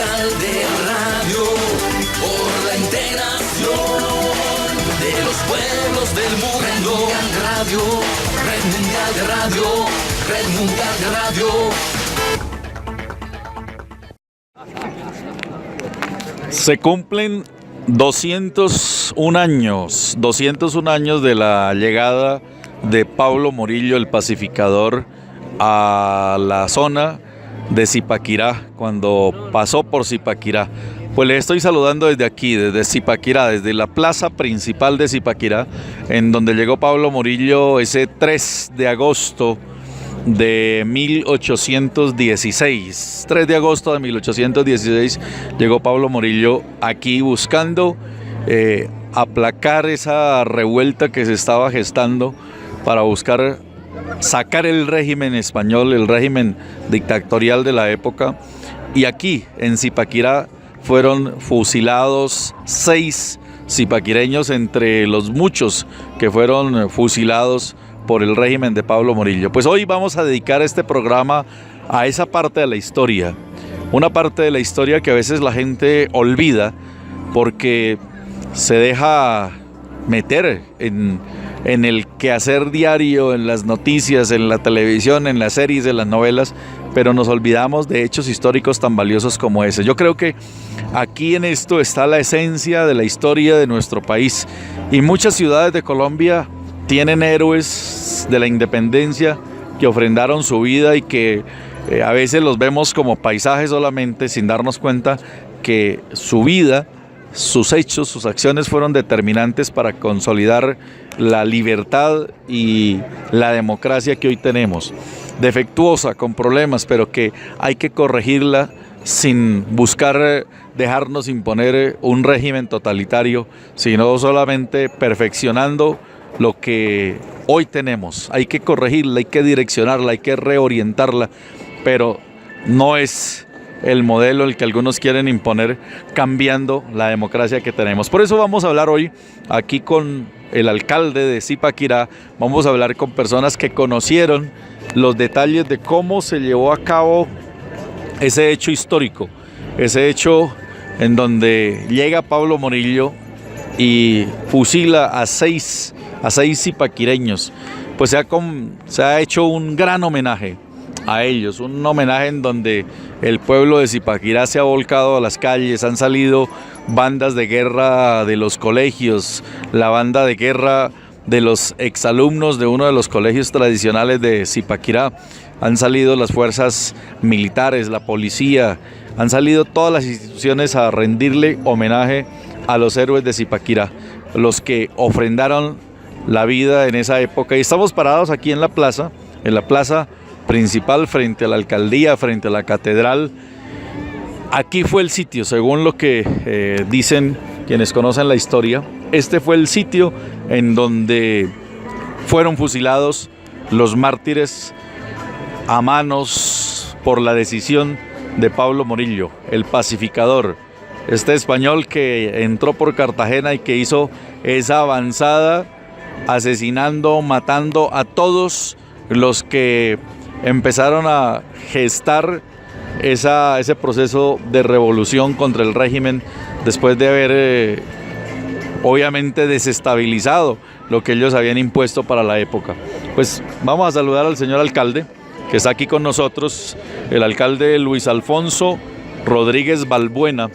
Mundial de Radio, por la integración de los pueblos del mundo. Red Mundial de Radio, Red Mundial de Radio, Red Mundial de Radio. Se cumplen 201 años de la llegada de Pablo Morillo, el pacificador, a la zona de Zipaquirá, cuando pasó por Zipaquirá. Pues le estoy saludando desde aquí, desde Zipaquirá, desde la plaza principal de Zipaquirá, en donde llegó Pablo Morillo ese 3 de agosto de 1816. 3 de agosto de 1816 llegó Pablo Morillo aquí buscando aplacar esa revuelta que se estaba gestando para buscar sacar el régimen español, el régimen dictatorial de la época. Y aquí en Zipaquirá fueron fusilados 6 zipaquireños entre los muchos que fueron fusilados por el régimen de Pablo Morillo. Pues hoy vamos a dedicar este programa a esa parte de la historia, una parte de la historia que a veces la gente olvida porque se deja meter en el quehacer diario, en las noticias, en la televisión, en las series, en las novelas, pero nos olvidamos de hechos históricos tan valiosos como ese. Yo creo que aquí en esto está la esencia de la historia de nuestro país, y muchas ciudades de Colombia tienen héroes de la independencia que ofrendaron su vida y que a veces los vemos como paisajes solamente, sin darnos cuenta que su vida, sus hechos, sus acciones fueron determinantes para consolidar la libertad y la democracia que hoy tenemos. Defectuosa, con problemas, pero que hay que corregirla sin buscar dejarnos imponer un régimen totalitario, sino solamente perfeccionando lo que hoy tenemos. Hay que corregirla, hay que direccionarla, hay que reorientarla, pero no es el modelo el que algunos quieren imponer, cambiando la democracia que tenemos. Por eso vamos a hablar hoy aquí con el alcalde de Zipaquirá, vamos a hablar con personas que conocieron los detalles de cómo se llevó a cabo ese hecho histórico, ese hecho en donde llega Pablo Morillo y fusila a seis zipaquireños. Pues se ha hecho un gran homenaje a ellos, un homenaje en donde el pueblo de Zipaquirá se ha volcado a las calles, han salido bandas de guerra de los colegios, la banda de guerra de los exalumnos de uno de los colegios tradicionales de Zipaquirá, han salido las fuerzas militares, la policía, han salido todas las instituciones a rendirle homenaje a los héroes de Zipaquirá, los que ofrendaron la vida en esa época. Y estamos parados aquí en la plaza principal, frente a la alcaldía, frente a la catedral. Aquí fue el sitio, según lo que dicen quienes conocen la historia, este fue el sitio en donde fueron fusilados los mártires a manos por la decisión de Pablo Morillo, el pacificador, este español que entró por Cartagena y que hizo esa avanzada asesinando, matando a todos los que empezaron a gestar ese proceso de revolución contra el régimen después de haber obviamente desestabilizado lo que ellos habían impuesto para la época. Pues vamos a saludar al señor alcalde que está aquí con nosotros, el alcalde Luis Alfonso Rodríguez Balbuena,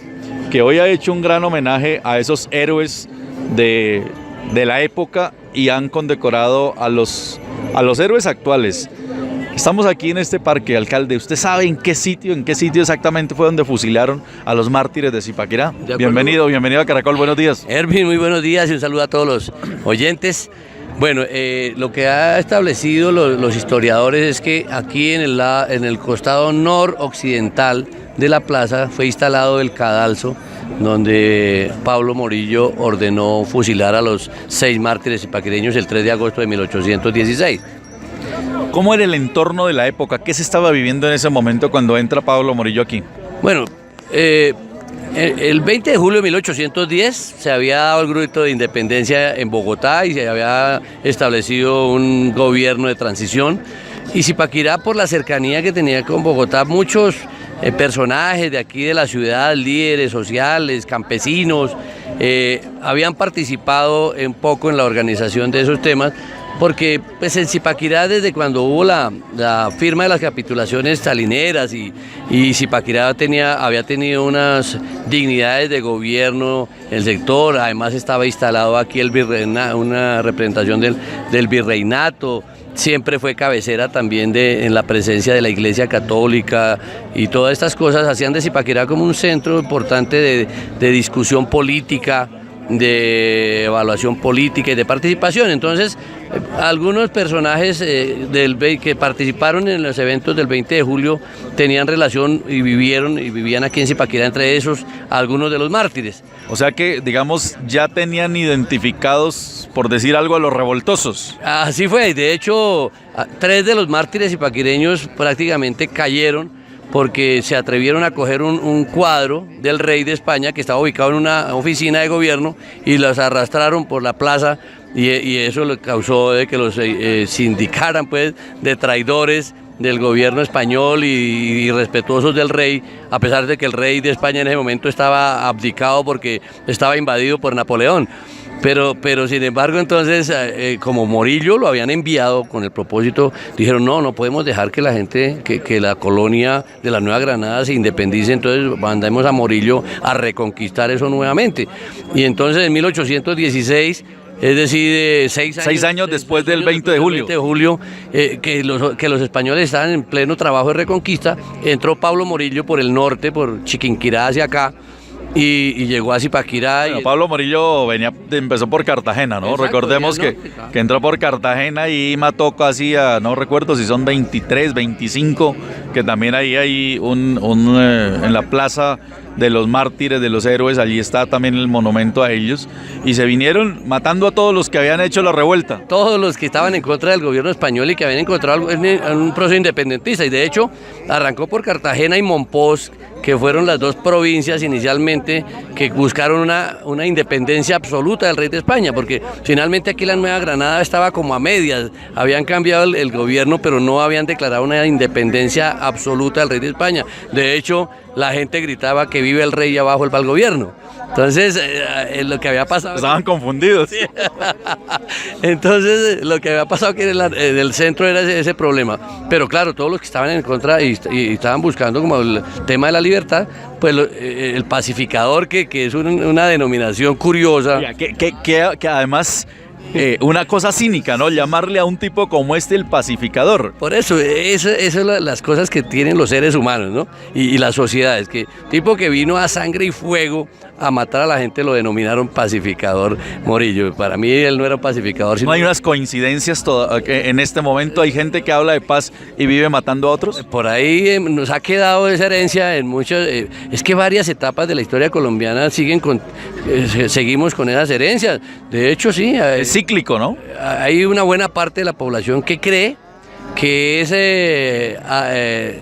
que hoy ha hecho un gran homenaje a esos héroes de la época y han condecorado a los héroes actuales. Estamos aquí en este parque, alcalde. ¿Usted sabe en qué sitio exactamente fue donde fusilaron a los mártires de Zipaquirá? Bienvenido a Caracol, buenos días. Ervin, muy buenos días y un saludo a todos los oyentes. Bueno, lo que ha establecido los historiadores es que aquí en el costado noroccidental de la plaza fue instalado el cadalso donde Pablo Morillo ordenó fusilar a los 6 mártires zipaquireños el 3 de agosto de 1816. ¿Cómo era el entorno de la época? ¿Qué se estaba viviendo en ese momento cuando entra Pablo Morillo aquí? Bueno, el 20 de julio de 1810 se había dado el grito de independencia en Bogotá y se había establecido un gobierno de transición. Y Zipaquirá, por la cercanía que tenía con Bogotá, muchos personajes de aquí de la ciudad, líderes sociales, campesinos, habían participado un poco en la organización de esos temas, porque pues en Zipaquirá, desde cuando hubo la firma de las capitulaciones salineras y Zipaquirá había tenido unas dignidades de gobierno, el sector, además estaba instalado aquí una representación del virreinato, siempre fue cabecera también en la presencia de la Iglesia Católica, y todas estas cosas hacían de Zipaquirá como un centro importante de discusión política, de evaluación política y de participación. Entonces, algunos personajes que participaron en los eventos del 20 de julio tenían relación y vivían aquí en Zipaquirá, entre esos algunos de los mártires. O sea que, digamos, ya tenían identificados, por decir algo, a los revoltosos. Así fue, de hecho, 3 de los mártires zipaquireños prácticamente cayeron porque se atrevieron a coger un cuadro del rey de España que estaba ubicado en una oficina de gobierno y los arrastraron por la plaza, y eso le causó de que los sindicaran pues de traidores del gobierno español y respetuosos del rey, a pesar de que el rey de España en ese momento estaba abdicado porque estaba invadido por Napoleón. Pero sin embargo, entonces, como Morillo lo habían enviado con el propósito, dijeron, no podemos dejar que la gente, que la colonia de la Nueva Granada se independice, entonces mandamos a Morillo a reconquistar eso nuevamente. Y entonces en 1816... es decir, 6 años después del 20 de julio. Que los españoles estaban en pleno trabajo de reconquista, entró Pablo Morillo por el norte, por Chiquinquirá hacia acá, y llegó a Zipaquirá. Bueno, Pablo Morillo empezó por Cartagena, ¿no? Exacto, Recordemos que entró por Cartagena y mató casi no recuerdo si son 23, 25, que también ahí hay en la plaza de los mártires, de los héroes, allí está también el monumento a ellos, y se vinieron matando a todos los que habían hecho la revuelta. Todos los que estaban en contra del gobierno español y que habían encontrado un proceso independentista, y de hecho arrancó por Cartagena y Mompox, que fueron las 2 provincias inicialmente que buscaron una independencia absoluta del rey de España, porque finalmente aquí la Nueva Granada estaba como a medias, habían cambiado el gobierno, pero no habían declarado una independencia absoluta del rey de España. De hecho, la gente gritaba que vive el rey y abajo el gobierno. Entonces, lo que había pasado... Estaban confundidos. Sí. Entonces, lo que había pasado aquí en el centro era ese problema. Pero claro, todos los que estaban en contra y estaban buscando como el tema de la libertad, pues el pacificador, que es una denominación curiosa. Que además... una cosa cínica, ¿no? Llamarle a un tipo como este el pacificador. Por eso son las cosas que tienen los seres humanos, ¿no? Y las sociedades, que tipo que vino a sangre y fuego a matar a la gente lo denominaron pacificador Morillo. Para mí él no era pacificador. ¿No hay unas coincidencias en este momento? ¿Hay gente que habla de paz y vive matando a otros? Por ahí nos ha quedado esa herencia en muchas... es que varias etapas de la historia colombiana seguimos con esas herencias. De hecho, sí. Es cíclico, ¿no? Hay una buena parte de la población que cree que es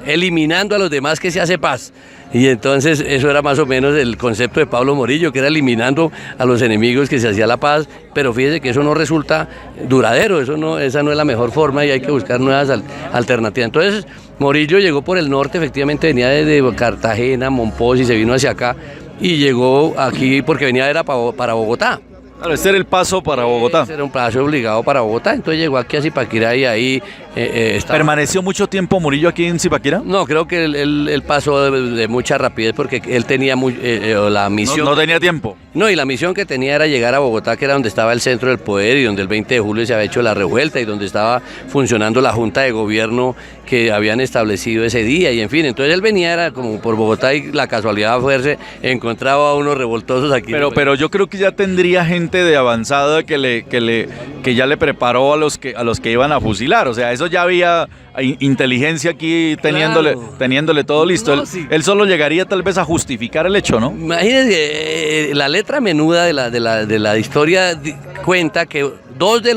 eliminando a los demás que se hace paz. Y entonces eso era más o menos el concepto de Pablo Morillo, que era eliminando a los enemigos que se hacía la paz, pero fíjese que eso no resulta duradero, esa no es la mejor forma y hay que buscar nuevas alternativas. Entonces Morillo llegó por el norte, efectivamente venía desde Cartagena, Mompox, y se vino hacia acá y llegó aquí porque venía para Bogotá. Claro, este era el paso para Bogotá. Era un paso obligado para Bogotá, entonces llegó aquí a Zipaquirá y ahí estaba. ¿Permaneció mucho tiempo Morillo aquí en Zipaquirá? No, creo que él pasó de mucha rapidez porque él tenía la misión. No tenía tiempo. No, y la misión que tenía era llegar a Bogotá, que era donde estaba el centro del poder y donde el 20 de julio se había hecho la revuelta y donde estaba funcionando la junta de gobierno que habían establecido ese día, y en fin, entonces él venía era como por Bogotá y la casualidad fue encontraba a unos revoltosos aquí. Pero yo creo que ya tendría gente de avanzada que ya le preparó a los que iban a fusilar, o sea, eso ya había inteligencia aquí teniéndole todo listo. No, sí. Él solo llegaría tal vez a justificar el hecho, ¿no? Imagínense, la letra menuda de la historia cuenta que 2 de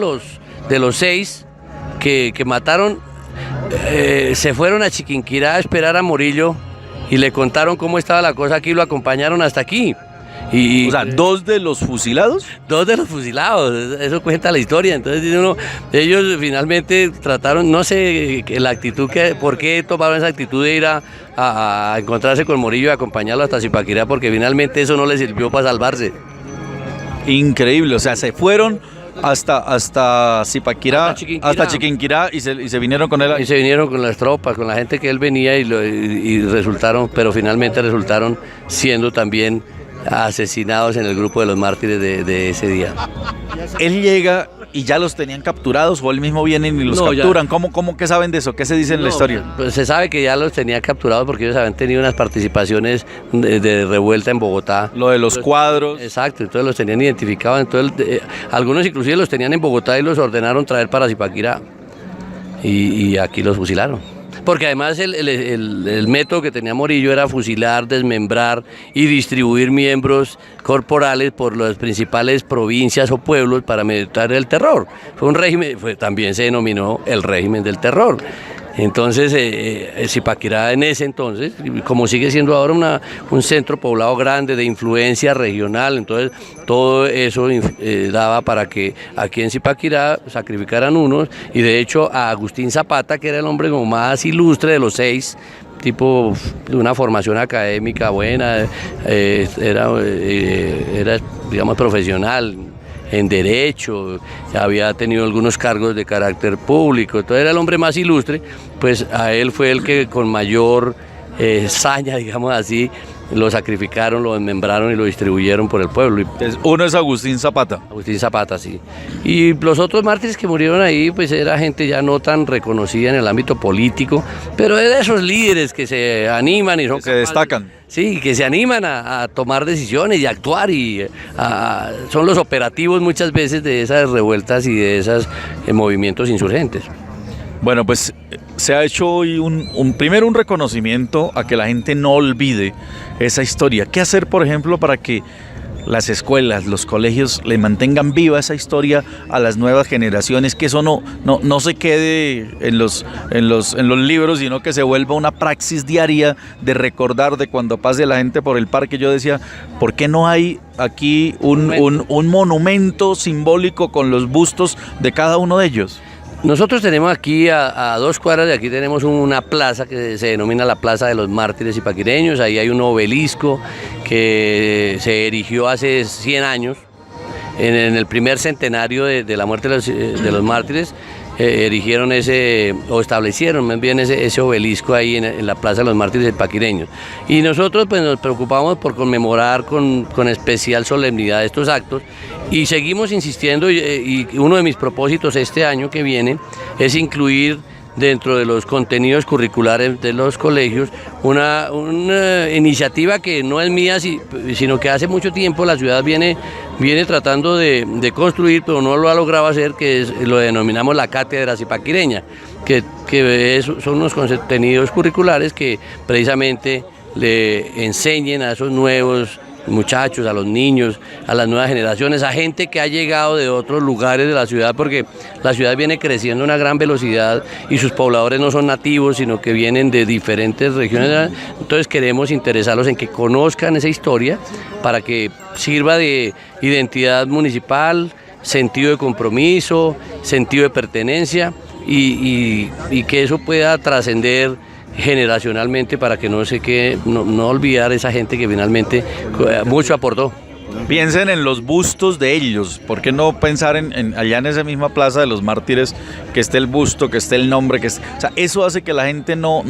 los 6 que mataron se fueron a Chiquinquirá a esperar a Morillo y le contaron cómo estaba la cosa aquí, lo acompañaron hasta aquí. O sea, ¿2 de los fusilados? 2 de los fusilados, eso cuenta la historia. Entonces ellos finalmente trataron, no sé la actitud, por qué tomaron esa actitud de ir a encontrarse con Morillo y acompañarlo hasta Zipaquirá, porque finalmente eso no les sirvió para salvarse. Increíble, o sea, se fueron hasta Zipaquirá, hasta Chiquinquirá y se vinieron con él. Y se vinieron con las tropas, con la gente que él venía y resultaron, pero finalmente resultaron siendo también asesinados en el grupo de los mártires de ese día. Él llega y ya los tenían capturados, o él mismo vienen y los capturan. ¿Cómo que saben de eso? ¿Qué se dice en la historia? Pues se sabe que ya los tenía capturados porque ellos habían tenido unas participaciones de revuelta en Bogotá. Lo de los cuadros. Exacto, entonces los tenían identificados. Entonces algunos inclusive los tenían en Bogotá y los ordenaron traer para Zipaquirá. Y aquí los fusilaron. Porque además el método que tenía Morillo era fusilar, desmembrar y distribuir miembros corporales por las principales provincias o pueblos para meditar el terror. Fue un régimen, también se denominó el régimen del terror. Entonces, Zipaquirá en ese entonces, como sigue siendo ahora un centro poblado grande de influencia regional, entonces todo eso daba para que aquí en Zipaquirá sacrificaran unos, y de hecho a Agustín Zapata, que era el hombre como más ilustre de los 6, tipo de una formación académica buena, era digamos profesional en derecho, había tenido algunos cargos de carácter público, entonces era el hombre más ilustre, pues a él fue el que con mayor saña, digamos así, lo sacrificaron, lo desmembraron y lo distribuyeron por el pueblo. Uno es Agustín Zapata. Agustín Zapata, sí. Y los otros mártires que murieron ahí, pues era gente ya no tan reconocida en el ámbito político, pero de esos líderes que se animan y son que se destacan. Sí, que se animan a tomar decisiones y a actuar, y son los operativos muchas veces de esas revueltas y de esos movimientos insurgentes. Bueno, pues se ha hecho hoy primero un reconocimiento a que la gente no olvide esa historia. ¿Qué hacer, por ejemplo, para que las escuelas, los colegios le mantengan viva esa historia a las nuevas generaciones, que eso no se quede en los libros, sino que se vuelva una praxis diaria de recordar de cuando pase la gente por el parque? Yo decía, ¿por qué no hay aquí un monumento simbólico con los bustos de cada uno de ellos? Nosotros tenemos aquí a 2 cuadras de aquí tenemos una plaza que se denomina la Plaza de los Mártires Zipaquireños. Ahí hay un obelisco que se erigió hace 100 años, en el primer centenario de la muerte de los mártires. Erigieron establecieron más bien ese obelisco ahí en la Plaza de los Mártires Zipaquireños. Y nosotros pues nos preocupamos por conmemorar con especial solemnidad estos actos, y seguimos insistiendo, y uno de mis propósitos este año que viene es incluir dentro de los contenidos curriculares de los colegios una iniciativa que no es mía, sino que hace mucho tiempo la ciudad viene tratando de construir, pero no lo ha logrado hacer, que lo denominamos la Cátedra Zipaquireña, que son unos contenidos curriculares que precisamente le enseñen a esos nuevos muchachos, a los niños, a las nuevas generaciones, a gente que ha llegado de otros lugares de la ciudad, porque la ciudad viene creciendo a una gran velocidad y sus pobladores no son nativos, sino que vienen de diferentes regiones. Entonces queremos interesarlos en que conozcan esa historia para que sirva de identidad municipal, sentido de compromiso, sentido de pertenencia, y que eso pueda trascender generacionalmente, para que no olvidar esa gente que finalmente mucho aportó. Piensen en los bustos de ellos. ¿Por qué no pensar allá en esa misma Plaza de los Mártires que esté el busto, que esté el nombre? O sea, eso hace que la gente no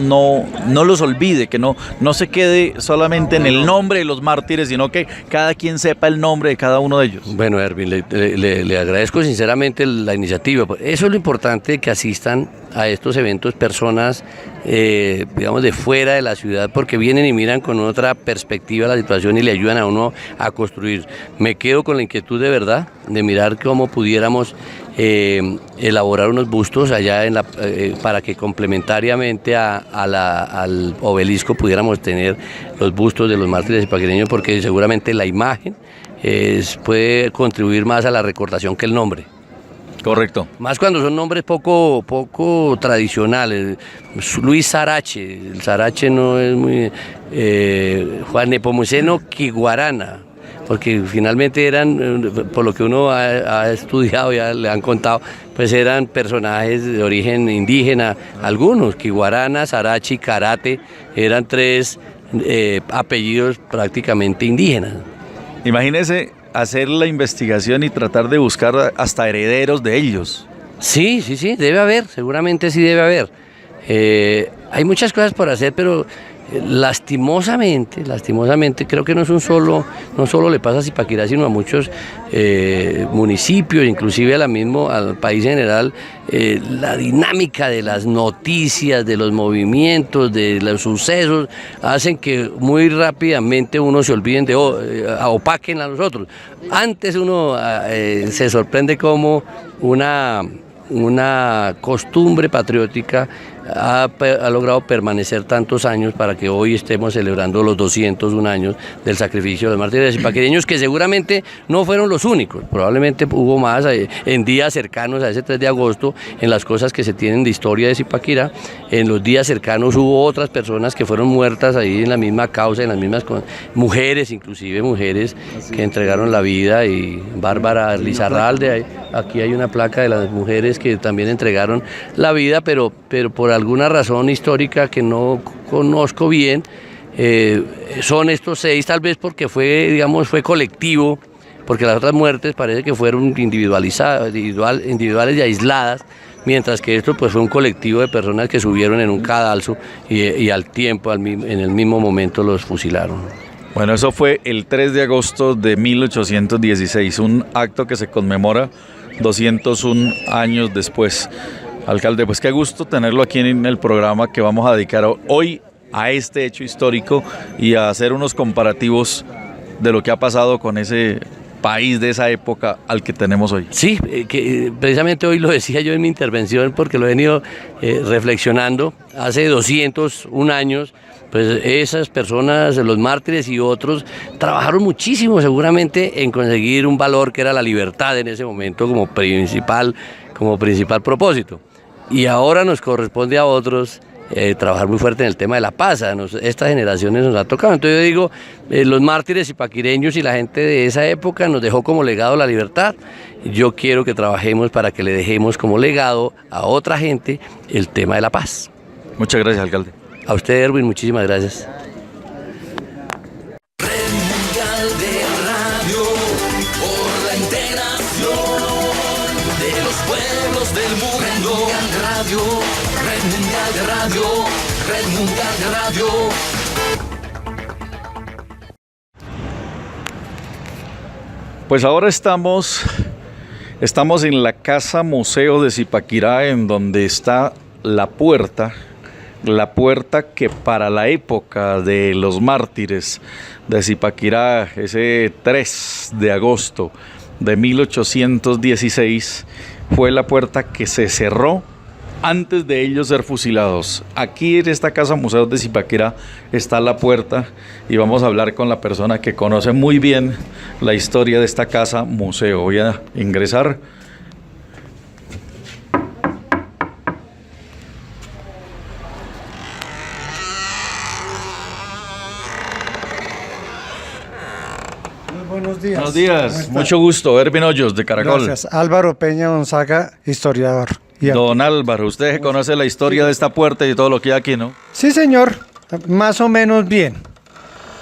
los olvide, que no se quede solamente en el nombre de los mártires, sino que cada quien sepa el nombre de cada uno de ellos. Bueno, Erwin, le agradezco sinceramente la iniciativa. Eso es lo importante, que asistan a estos eventos personas, digamos, de fuera de la ciudad, porque vienen y miran con otra perspectiva la situación y le ayudan a uno a construir. Me quedo con la inquietud de verdad de mirar cómo pudiéramos elaborar unos bustos allá para que complementariamente al obelisco pudiéramos tener los bustos de los mártires zipaquireños, porque seguramente la imagen puede contribuir más a la recordación que el nombre. Correcto. Más cuando son nombres poco tradicionales. Luis Sarache, el Sarache no es muy... Juan Nepomuceno Quiguarana, porque finalmente eran, por lo que uno ha estudiado, ya le han contado, pues eran personajes de origen indígena, algunos, Kiguarana, Sarachi, Karate, eran tres apellidos prácticamente indígenas. Imagínese hacer la investigación y tratar de buscar hasta herederos de ellos. Sí, debe haber, seguramente sí debe haber. Hay muchas cosas por hacer, pero lastimosamente, creo que no solo le pasa a Zipaquirá, sino a muchos municipios, inclusive al país en general, la dinámica de las noticias, de los movimientos, de los sucesos, hacen que muy rápidamente uno se olviden opaquen a los otros. Antes uno se sorprende como una costumbre patriótica ha logrado permanecer tantos años para que hoy estemos celebrando los 201 años del sacrificio de los mártires zipaquireños, que seguramente no fueron los únicos, probablemente hubo más en días cercanos a ese 3 de agosto, en las cosas que se tienen de historia de Zipaquirá, en los días cercanos hubo otras personas que fueron muertas ahí en la misma causa, en las mismas mujeres, inclusive mujeres que entregaron la vida, y Bárbara Lizarralde, aquí hay una placa de las mujeres que también entregaron la vida, pero por alguna razón histórica que no conozco bien, son estos 6, tal vez porque fue colectivo, porque las otras muertes parece que fueron individuales y aisladas, mientras que esto pues fue un colectivo de personas que subieron en un cadalso y al tiempo, en el mismo momento los fusilaron. Bueno, eso fue el 3 de agosto de 1816, un acto que se conmemora 201 años después. Alcalde, pues qué gusto tenerlo aquí en el programa que vamos a dedicar hoy a este hecho histórico y a hacer unos comparativos de lo que ha pasado con ese país de esa época al que tenemos hoy. Sí, que precisamente hoy lo decía yo en mi intervención porque lo he venido reflexionando. Hace 201 años, pues esas personas, los mártires y otros, trabajaron muchísimo seguramente en conseguir un valor que era la libertad en ese momento como principal propósito. Y ahora nos corresponde a otros trabajar muy fuerte en el tema de la paz. Estas generaciones nos ha tocado. Entonces yo digo, los mártires zipaquireños y la gente de esa época nos dejó como legado la libertad. Yo quiero que trabajemos para que le dejemos como legado a otra gente el tema de la paz. Muchas gracias, alcalde. A usted, Erwin, muchísimas gracias. Red Mundial de Radio, por la integración de los pueblos del mundo. Red Mundial de Radio, Red Mundial de Radio. Pues ahora estamos en la Casa Museo de Zipaquirá, en donde está la puerta que para la época de los mártires de Zipaquirá, ese 3 de agosto de 1816, fue la puerta que se cerró antes de ellos ser fusilados. Aquí en esta Casa Museo de Zipaquirá está la puerta y vamos a hablar con la persona que conoce muy bien la historia de esta Casa Museo. Voy a ingresar. Buenos días. Buenos días, mucho gusto, Erwin Hoyos de Caracol. Gracias, Álvaro Peña Gonzaga, historiador. Don Álvaro, usted conoce la historia de esta puerta y todo lo que hay aquí, ¿no? Sí, señor, más o menos bien.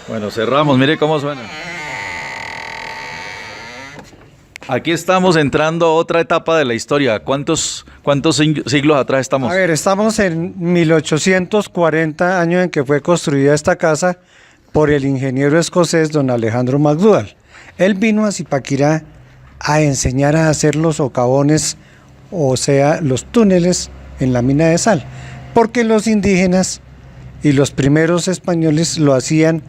Bueno, cerramos, mire cómo suena. Aquí estamos entrando a otra etapa de la historia. ¿Cuántos siglos atrás estamos? A ver, estamos en 1840, año en que fue construida esta casa por el ingeniero escocés don Alejandro McDougall. Él vino a Zipaquirá a enseñar a hacer los socavones, o sea, los túneles en la mina de sal, porque los indígenas y los primeros españoles lo hacían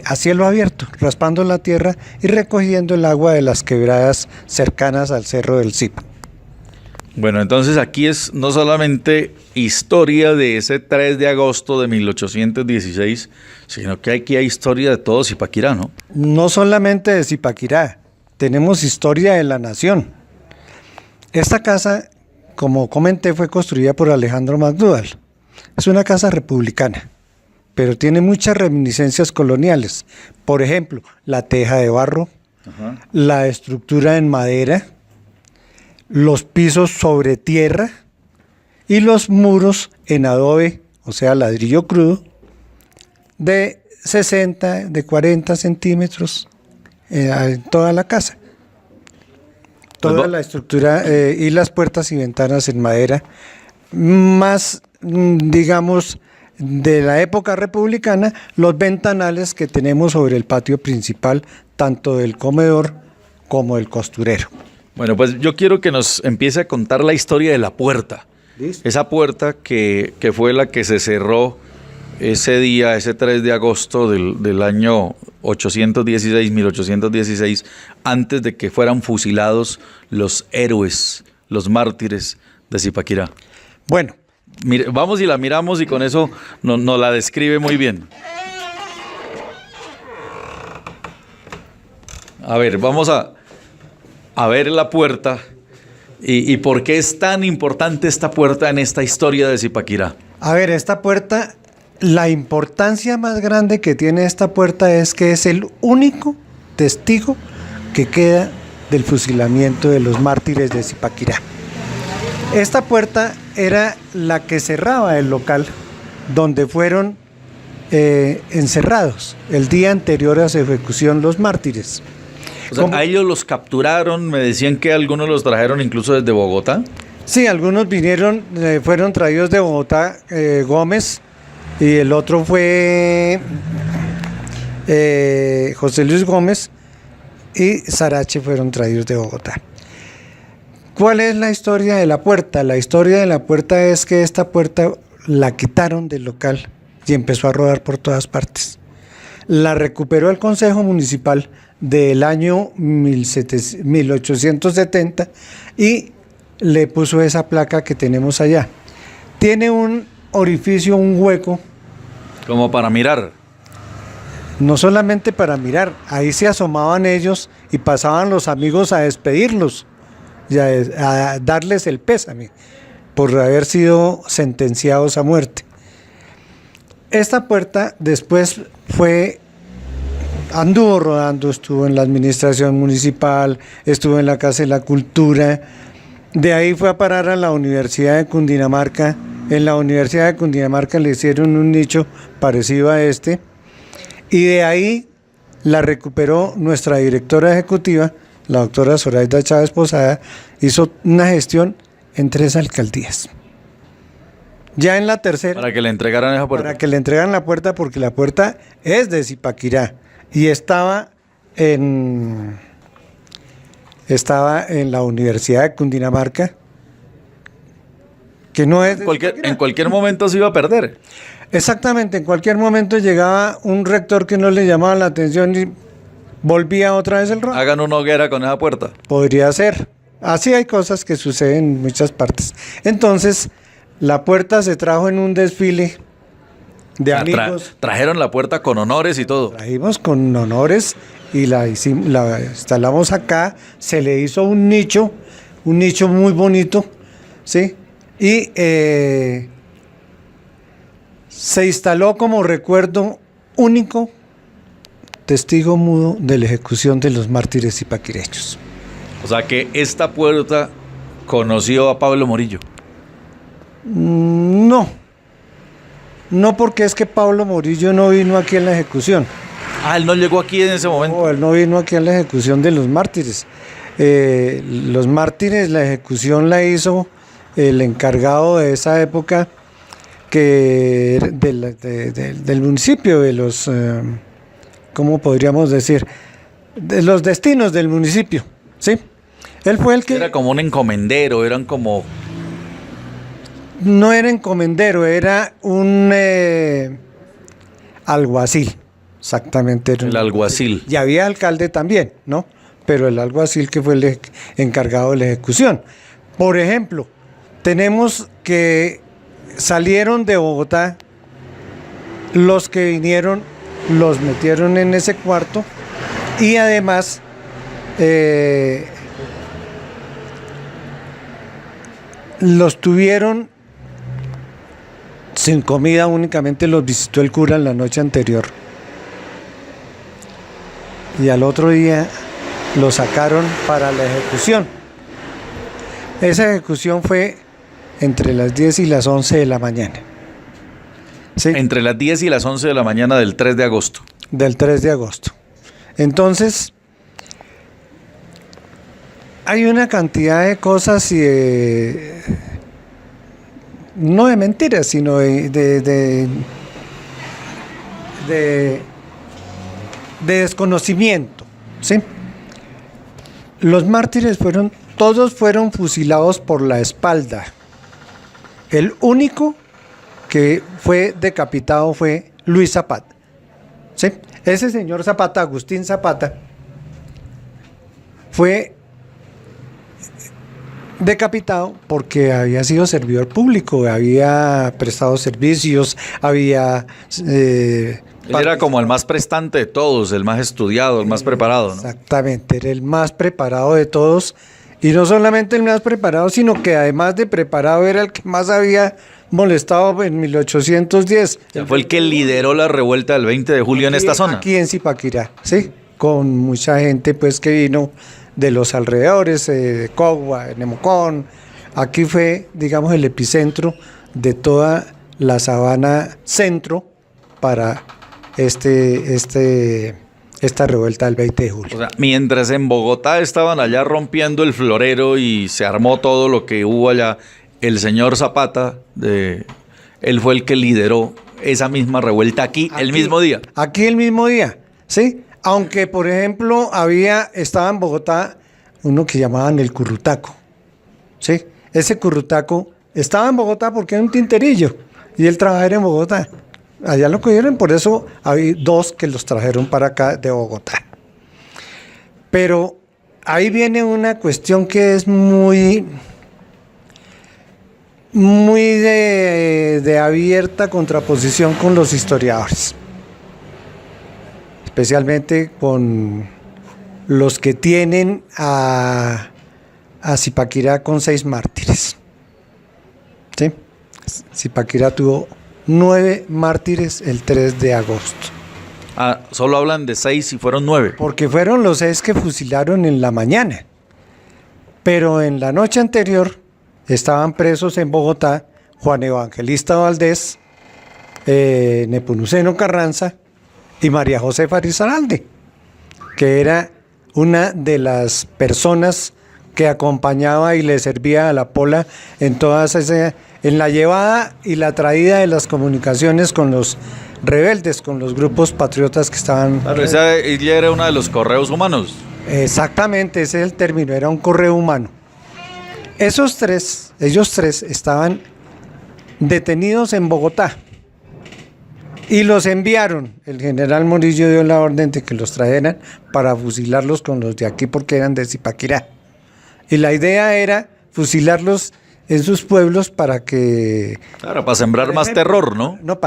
a cielo abierto, raspando la tierra y recogiendo el agua de las quebradas cercanas al Cerro del Zipa. Bueno, entonces aquí es no solamente historia de ese 3 de agosto de 1816, sino que aquí hay historia de todo Zipaquirá, ¿no? No solamente de Zipaquirá, tenemos historia de la nación. Esta casa, como comenté, fue construida por Alejandro McDougall. Es una casa republicana. pero tiene muchas reminiscencias coloniales. Por ejemplo, la teja de barro, la estructura en madera, los pisos sobre tierra y los muros en adobe, o sea, ladrillo crudo, de 60, de 40 centímetros en toda la casa. Toda la estructura y las puertas y ventanas en madera, más, digamos, de la época republicana, los ventanales que tenemos sobre el patio principal, tanto del comedor como del costurero. Bueno, pues yo quiero que nos empiece a contar la historia de la puerta. ¿Listo? Esa puerta que fue la que se cerró ese día, ese 3 de agosto del año 1816, antes de que fueran fusilados los héroes, los mártires de Zipaquirá. Bueno, Vamos y la miramos y con eso nos la describe muy bien. A ver, vamos a ver la puerta y por qué es tan importante esta puerta en esta historia de Zipaquirá. a ver, esta puerta, la importancia más grande que tiene esta puerta es que es el único testigo que queda del fusilamiento de los mártires de Zipaquirá. Esta puerta era la que cerraba el local donde fueron encerrados el día anterior a su ejecución los mártires. O sea, a ellos los capturaron, me decían que algunos los trajeron incluso desde Bogotá. Sí, algunos vinieron, fueron traídos de Bogotá, Gómez, y el otro fue José Luis Gómez y Sarache fueron traídos de Bogotá. ¿Cuál es la historia de la puerta? La historia de la puerta es que esta puerta la quitaron del local y empezó a rodar por todas partes. La recuperó el Consejo Municipal del año 1870 y le puso esa placa que tenemos allá. Tiene un orificio, un hueco. Como para mirar. No solamente para mirar, ahí se asomaban ellos y pasaban los amigos a despedirlos y a darles el pésame por haber sido sentenciados a muerte. Esta puerta después anduvo rodando, estuvo en la administración municipal, estuvo en la Casa de la Cultura, de ahí fue a parar a la Universidad de Cundinamarca. En la Universidad de Cundinamarca le hicieron un nicho parecido a este, y de ahí la recuperó nuestra directora ejecutiva, la doctora Zoraida Chávez Posada, hizo una gestión en 3 alcaldías. Ya en la tercera... Para que le entregaran esa puerta. Para que le entregaran la puerta, porque la puerta es de Zipaquirá y estaba en la Universidad de Cundinamarca, que no es de Zipaquirá. En cualquier momento se iba a perder. Exactamente, en cualquier momento llegaba un rector que no le llamaba la atención y volvía otra vez el robo. Hagan una hoguera con esa puerta. Podría ser. Así hay cosas que suceden en muchas partes. Entonces, la puerta se trajo en un desfile de amigos. Trajeron la puerta con honores y todo. Trajimos con honores y la instalamos acá. Se le hizo un nicho muy bonito, ¿sí? Y se instaló como recuerdo único, testigo mudo de la ejecución de los mártires zipaquireños. O sea que esta puerta conoció a Pablo Morillo. No, porque es que Pablo Morillo no vino aquí en la ejecución. Ah, él no llegó aquí en ese momento. No, él no vino aquí en la ejecución de los mártires. Los mártires, la ejecución la hizo el encargado de esa época del municipio, de los, ¿cómo podríamos decir? De los destinos del municipio, ¿sí? Él fue el que... Era como un encomendero, eran como... No era encomendero, era un alguacil, exactamente. Era el alguacil. Y había alcalde también, ¿no? Pero el alguacil que fue el encargado de la ejecución. Por ejemplo, tenemos que salieron de Bogotá, los que vinieron los metieron en ese cuarto y además los tuvieron sin comida, únicamente los visitó el cura en la noche anterior. Y al otro día lo sacaron para la ejecución. Esa ejecución fue entre las 10 y las 11 de la mañana. ¿Sí? Entre las 10 y las 11 de la mañana del 3 de agosto. Del 3 de agosto. Entonces, hay una cantidad de cosas y no de mentiras, sino de desconocimiento, ¿sí? Los mártires todos fueron fusilados por la espalda. El único que fue decapitado fue Luis Zapata, ¿sí? Ese señor Zapata, Agustín Zapata, fue decapitado porque había sido servidor público, había prestado servicios, había... Él era como el más prestante de todos, el más estudiado, el más preparado, ¿no? Exactamente, era el más preparado de todos, y no solamente el más preparado, sino que además de preparado era el que más había molestado en 1810. O sea, fue el que lideró la revuelta del 20 de julio en esta zona. Aquí en Zipaquirá, sí, con mucha gente pues que vino de los alrededores, de Cogua, de Nemocón. Aquí fue, digamos, el epicentro de toda la sabana centro para esta revuelta del 20 de julio. O sea, mientras en Bogotá estaban allá rompiendo el florero y se armó todo lo que hubo allá, el señor Zapata, él fue el que lideró esa misma revuelta aquí el mismo día. Aquí el mismo día, ¿sí? Aunque, por ejemplo, estaba en Bogotá uno que llamaban el Currutaco, ¿sí? Ese Currutaco estaba en Bogotá porque era un tinterillo y él trabajaba en Bogotá. Allá lo cogieron, por eso hay dos que los trajeron para acá de Bogotá. Pero ahí viene una cuestión que es muy de abierta contraposición con los historiadores, especialmente con los que tienen a Zipaquirá con 6 mártires. ¿Sí? Zipaquirá tuvo 9 mártires el 3 de agosto. Ah, solo hablan de 6 y fueron 9. Porque fueron los 6 que fusilaron en la mañana. Pero en la noche anterior estaban presos en Bogotá Juan Evangelista Valdés, Nepomuceno Carranza y María Josefa Risaralde, que era una de las personas que acompañaba y le servía a la Pola en en la llevada y la traída de las comunicaciones con los rebeldes, con los grupos patriotas que estaban... Claro, ella era una de los correos humanos. Exactamente, ese es el término, era un correo humano. Ellos tres estaban detenidos en Bogotá y los enviaron. El general Morillo dio la orden de que los trajeran para fusilarlos con los de aquí porque eran de Zipaquirá. Y la idea era fusilarlos en sus pueblos para que... Claro, para sembrar más terror, ¿no? No,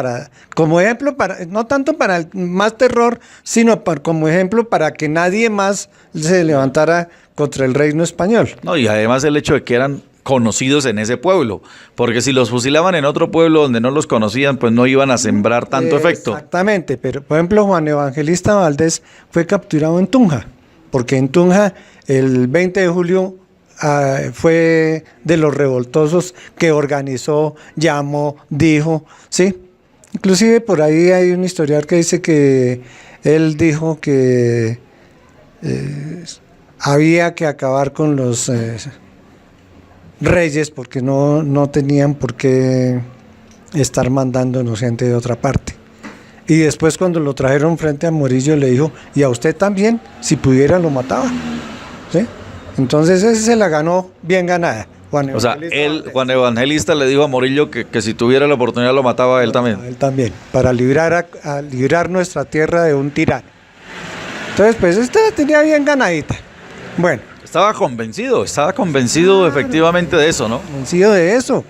como ejemplo, no tanto para más terror, sino como ejemplo para que nadie más se levantara contra el reino español. No, y además el hecho de que eran conocidos en ese pueblo, porque si los fusilaban en otro pueblo donde no los conocían, pues no iban a sembrar tanto efecto. Exactamente, pero por ejemplo Juan Evangelista Valdés fue capturado en Tunja, porque en Tunja el 20 de julio fue de los revoltosos que organizó, llamó, dijo, ¿sí? Inclusive por ahí hay un historiador que dice que él dijo que había que acabar con los reyes porque no tenían por qué estar mandándonos gente de otra parte. Y después cuando lo trajeron frente a Morillo le dijo, y a usted también, si pudiera lo mataba, ¿sí? Entonces ese se la ganó bien ganada. Juan Evangelista le dijo a Morillo que si tuviera la oportunidad lo mataba a él también. A él también, para librar nuestra tierra de un tirano. Entonces, pues esta la tenía bien ganadita. Bueno. Estaba convencido efectivamente de eso, ¿no? Convencido de eso.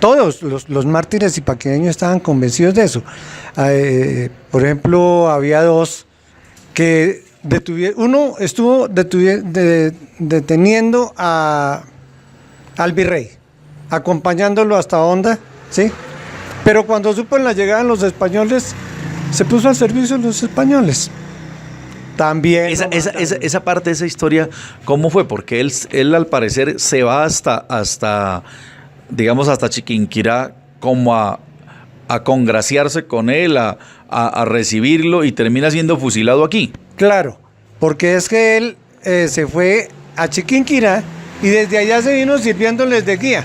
Todos los mártires zipaquireños estaban convencidos de eso. Por ejemplo, había dos que uno estuvo deteniendo al virrey, acompañándolo hasta Honda, ¿sí? Pero cuando supo en la llegada de los españoles, se puso al servicio de los españoles. También. Esa parte de esa historia, ¿cómo fue? Porque él al parecer se va hasta digamos, hasta Chiquinquirá como a congraciarse con él, a recibirlo y termina siendo fusilado aquí. Claro, porque es que él se fue a Chiquinquirá y desde allá se vino sirviéndoles de guía.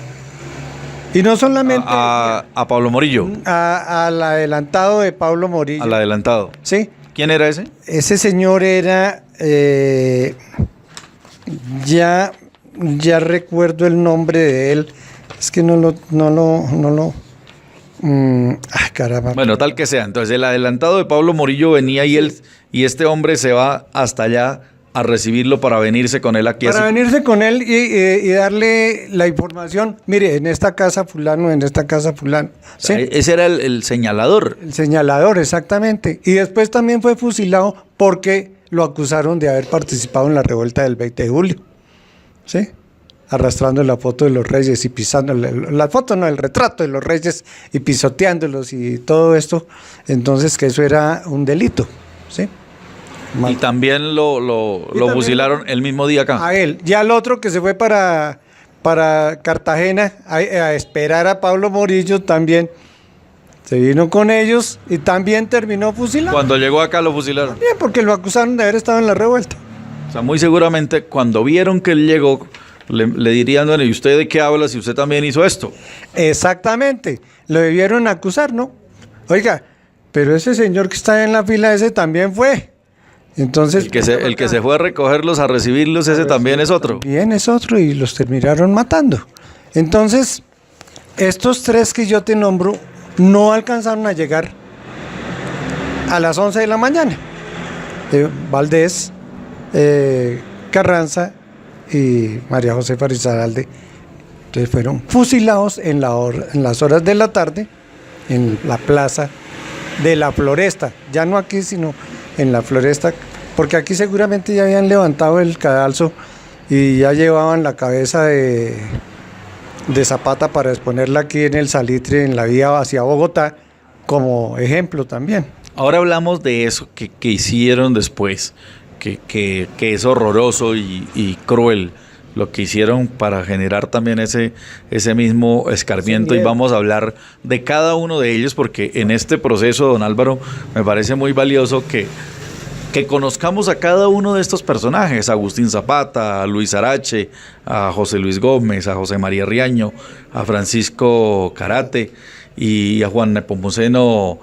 Y no solamente a Pablo Morillo. Al adelantado de Pablo Morillo. Al adelantado. Sí. ¿Quién era ese? Ese señor era, ya recuerdo el nombre de él, es que no lo caramba. Bueno, tal que sea. Entonces el adelantado de Pablo Morillo venía y este hombre se va hasta allá a recibirlo para venirse con él aquí. Para venirse con él y darle la información. Mire, en esta casa fulano, en esta casa fulano. ¿Sí? Ese era el señalador. El señalador, exactamente. Y después también fue fusilado porque lo acusaron de haber participado en la revuelta del 20 de julio. ¿Sí? Arrastrando la foto de los reyes y pisando, la foto no, el retrato de los reyes y pisoteándolos y todo esto. Entonces que eso era un delito. ¿Sí? Y también lo fusilaron el mismo día acá. A él. Ya el otro que se fue para Cartagena a esperar a Pablo Morillo también se vino con ellos y también terminó fusilado. Cuando llegó acá lo fusilaron. Bien, porque lo acusaron de haber estado en la revuelta. O sea, muy seguramente cuando vieron que él llegó, le dirían, bueno, ¿y usted de qué habla si usted también hizo esto? Exactamente. Lo debieron acusar, ¿no? Oiga, pero ese señor que está en la fila, ese también fue. Entonces, el que se fue a recogerlos, a recibirlos, ese también es otro. Bien, es otro y los terminaron matando. Entonces, estos tres que yo te nombro no alcanzaron a llegar a las 11 de la mañana. Valdés, Carranza y María Josefa Risaralde. Entonces fueron fusilados en las horas de la tarde en la plaza de la Floresta. Ya no aquí, sino en la Floresta, porque aquí seguramente ya habían levantado el cadalso y ya llevaban la cabeza de Zapata para exponerla aquí en el Salitre, en la vía hacia Bogotá, como ejemplo también. Ahora hablamos de eso que hicieron después, que es horroroso y cruel lo que hicieron para generar también ese mismo escarmiento, y vamos a hablar de cada uno de ellos, porque en este proceso, don Álvaro, me parece muy valioso que conozcamos a cada uno de estos personajes: a Agustín Zapata, a Luis Arache, a José Luis Gómez, a José María Riaño, a Francisco Carate y a Juan Nepomuceno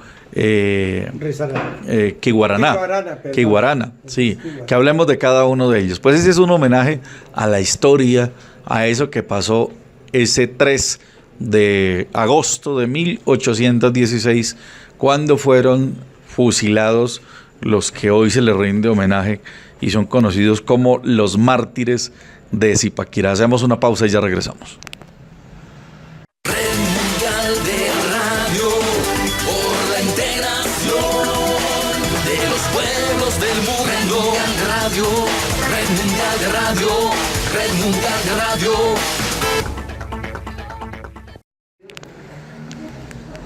Quiguarana, sí, que hablemos de cada uno de ellos. Pues ese es un homenaje a la historia, a eso que pasó ese 3 de agosto de 1816, cuando fueron fusilados los que hoy se les rinde homenaje y son conocidos como los mártires de Zipaquirá. Hacemos una pausa y ya regresamos. Red Mundial de Radio.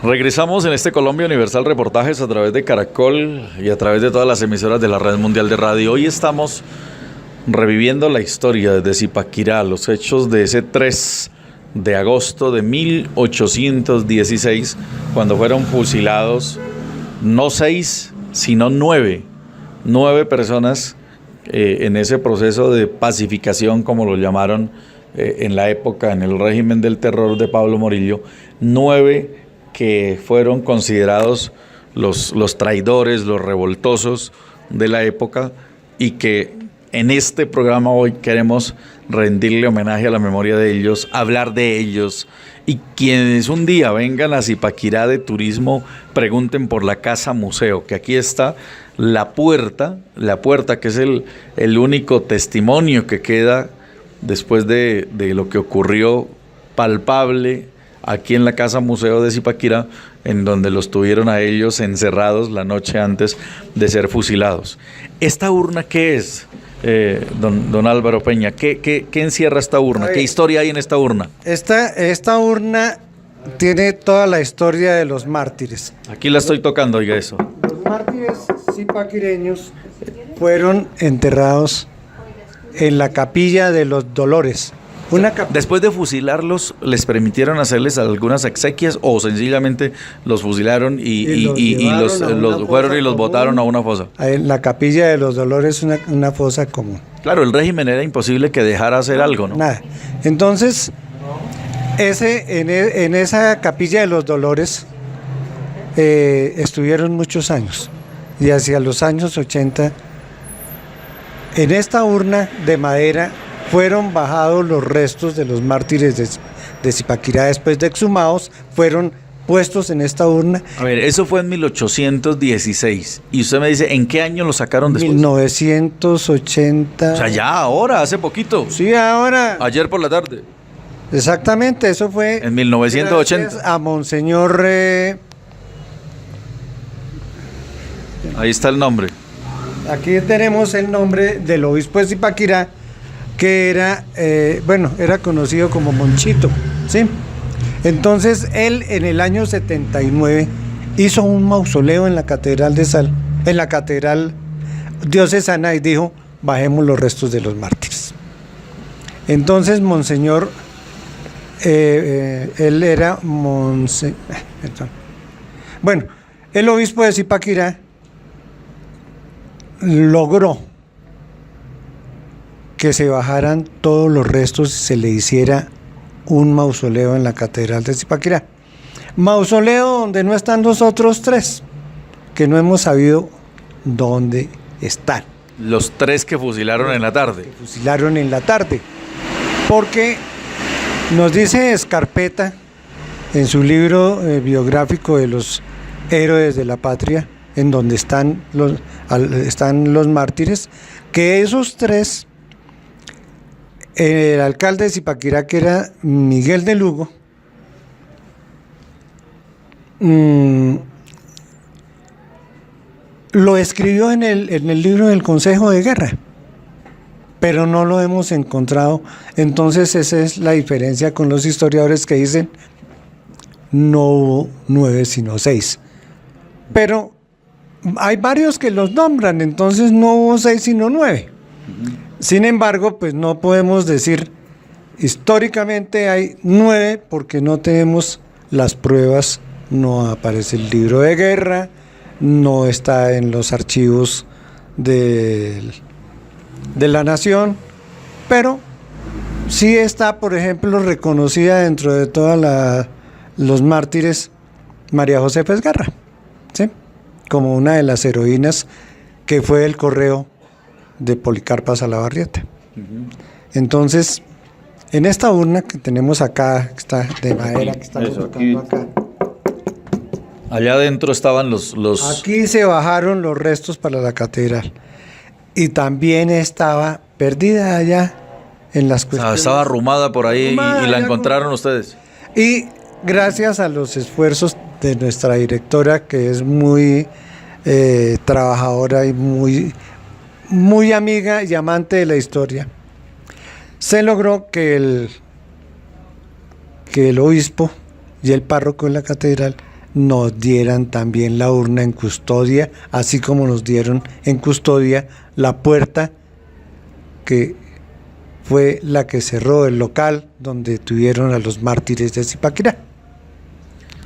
Regresamos en este Colombia Universal Reportajes a través de Caracol y a través de todas las emisoras de la Red Mundial de Radio. Hoy estamos reviviendo la historia de Zipaquirá, los hechos de ese 3 de agosto de 1816, cuando fueron fusilados no 6, sino 9 personas en ese proceso de pacificación, como lo llamaron en la época, en el régimen del terror de Pablo Morillo. 9 que fueron considerados los traidores, los revoltosos de la época, y que en este programa hoy queremos rendirle homenaje a la memoria de ellos, hablar de ellos, y quienes un día vengan a Zipaquirá de turismo, pregunten por la Casa Museo, que aquí está la puerta que es el único testimonio que queda después de lo que ocurrió palpable aquí en la Casa Museo de Zipaquirá, en donde los tuvieron a ellos encerrados la noche antes de ser fusilados. ¿Esta urna qué es, don Álvaro Peña? ¿Qué encierra esta urna? ¿Qué historia hay en esta urna? Esta urna tiene toda la historia de los mártires. Aquí la estoy tocando, oiga eso. Los mártires zipaquireños fueron enterrados en la capilla de los Dolores. Después de fusilarlos, ¿les permitieron hacerles algunas exequias o sencillamente los fusilaron y los fueron y los botaron a una fosa? En la capilla de los Dolores es una fosa común. Claro, el régimen era imposible que dejara hacer algo, ¿no? Nada. Entonces, en esa capilla de los Dolores estuvieron muchos años. Y hacia los años 80, en esta urna de madera fueron bajados los restos de los mártires de Zipaquirá. Después de exhumados, fueron puestos en esta urna. A ver, eso fue en 1816. Y usted me dice, ¿en qué año lo sacaron después? 1980. O sea, ya ahora, hace poquito. Sí, ahora. Ayer por la tarde. Exactamente, eso fue en 1980. Gracias a Monseñor. Ahí está el nombre. Aquí tenemos el nombre del obispo de Zipaquirá, que era, era conocido como Monchito, ¿sí? Entonces, él en el año 79 hizo un mausoleo en la Catedral de Sal, en la Catedral Diocesana, y dijo, bajemos los restos de los mártires. Entonces, Monseñor, él era el obispo de Zipaquirá logró que se bajaran todos los restos y se le hiciera un mausoleo en la Catedral de Zipaquirá. Mausoleo donde no están los otros tres, que no hemos sabido dónde están. Los tres que fusilaron en la tarde. Fusilaron en la tarde. Porque nos dice Escarpeta, en su libro biográfico de los héroes de la patria, en donde están los mártires, que esos tres, el alcalde de Zipaquirá, que era Miguel de Lugo, lo escribió en el libro del Consejo de Guerra, pero no lo hemos encontrado. Entonces esa es la diferencia con los historiadores que dicen no hubo 9 sino 6, pero hay varios que los nombran, entonces no hubo 6 sino 9. Sin embargo, pues no podemos decir históricamente hay 9 porque no tenemos las pruebas, no aparece el libro de guerra, no está en los archivos de la nación, pero sí está, por ejemplo, reconocida dentro de todos los mártires María Josefa Esgarra, ¿sí? Como una de las heroínas que fue el correo de Policarpa Salabarrieta. Entonces, en esta urna que tenemos acá, que está de madera, que está colocando acá. Allá adentro estaban los... Aquí se bajaron los restos para la catedral. Y también estaba perdida allá en las cuestiones. Estaba arrumada por ahí y la encontraron ustedes. Y gracias a los esfuerzos de nuestra directora, que es muy trabajadora y muy amiga y amante de la historia, se logró que el obispo y el párroco de la catedral nos dieran también la urna en custodia, así como nos dieron en custodia la puerta que fue la que cerró el local donde tuvieron a los mártires de Zipaquirá.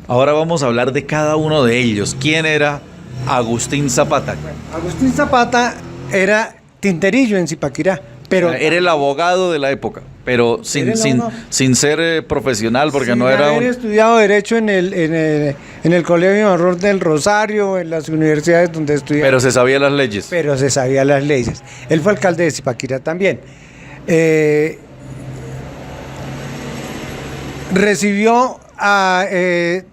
Ahora vamos a hablar de cada uno de ellos. ¿Quién era Agustín Zapata? Agustín Zapata era tinterillo en Zipaquirá, pero era el abogado de la época, pero sin ser profesional, porque no era haber estudiado Derecho en el Colegio Mayor del Rosario, en las universidades donde estudió. Pero se sabía las leyes. Él fue alcalde de Zipaquirá también. Recibió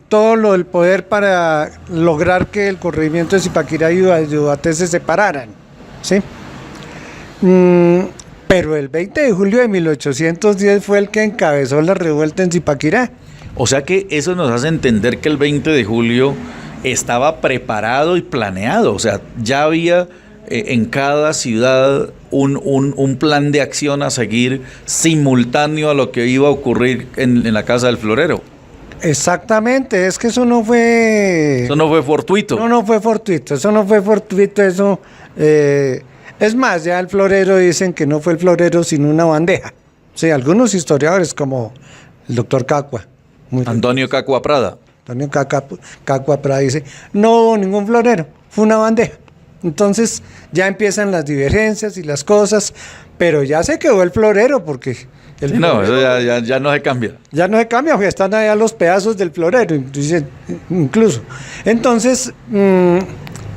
todo el poder para lograr que el corregimiento de Zipaquirá y Ubaté se separaran, ¿sí? Pero el 20 de julio de 1810 fue el que encabezó la revuelta en Zipaquirá. O sea que eso nos hace entender que el 20 de julio estaba preparado y planeado. O sea, ya había en cada ciudad un plan de acción a seguir simultáneo a lo que iba a ocurrir en la Casa del Florero. Exactamente, es que eso no fue... Eso no fue fortuito. No fue fortuito, eso. Es más, ya el florero dicen que no fue el florero sino una bandeja. Sí, algunos historiadores como el doctor Cacua. Antonio Cacua Prada. Antonio Cacua Prada dice, no hubo ningún florero, fue una bandeja. Entonces ya empiezan las divergencias y las cosas, pero ya se quedó el florero porque... No, eso ya no se cambia. Ya no se cambia, porque están allá los pedazos del florero, incluso. Entonces,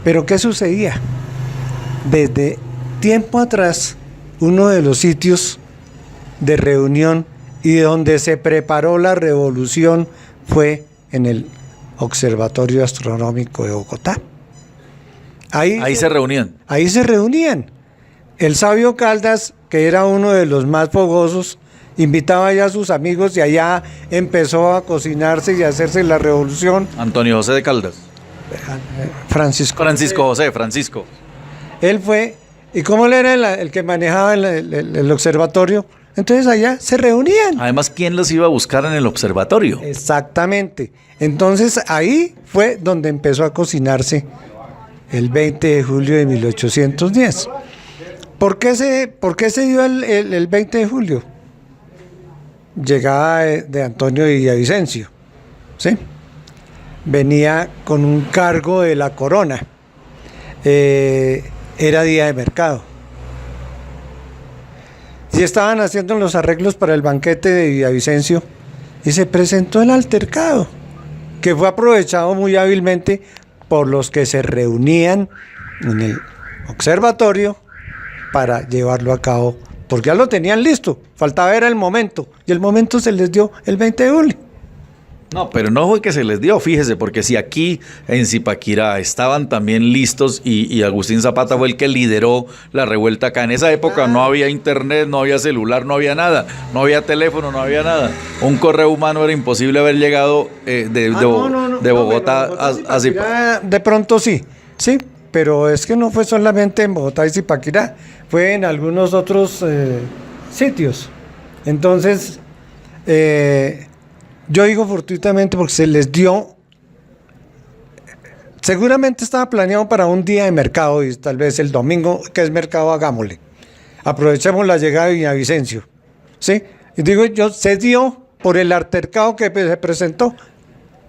¿pero qué sucedía? Desde tiempo atrás, uno de los sitios de reunión y donde se preparó la revolución fue en el Observatorio Astronómico de Bogotá. Ahí se reunían. Ahí se reunían. El sabio Caldas, que era uno de los más fogosos, invitaba ya a sus amigos y allá empezó a cocinarse y a hacerse la revolución. Antonio José de Caldas. Francisco Francisco. Él fue, ¿y cómo él era el que manejaba el observatorio? Entonces allá se reunían. Además, ¿quién los iba a buscar en el observatorio? Exactamente. Entonces ahí fue donde empezó a cocinarse el 20 de julio de 1810. ¿Por qué se dio el 20 de julio? Llegada de Antonio de Villavicencio, ¿sí? Venía con un cargo de la corona. Era día de mercado. Y estaban haciendo los arreglos para el banquete de Villavicencio y se presentó el altercado, que fue aprovechado muy hábilmente por los que se reunían en el observatorio para llevarlo a cabo, porque ya lo tenían listo, faltaba era el momento, y el momento se les dio el 20 de julio. No, pero no fue que se les dio, fíjese, porque si aquí en Zipaquirá estaban también listos y Agustín Zapata fue el que lideró la revuelta acá. En esa época no había internet, no había celular, no había nada, no había teléfono, no había nada. Un correo humano era imposible haber llegado de Bogotá a Zipaquirá. De pronto sí, pero es que no fue solamente en Bogotá y Zipaquirá, fue en algunos otros sitios. Entonces, yo digo fortuitamente porque se les dio, seguramente estaba planeado para un día de mercado y tal vez el domingo, que es mercado, hagámosle. Aprovechemos la llegada de Villavicencio, ¿sí? Y digo yo, se dio por el altercado que se presentó.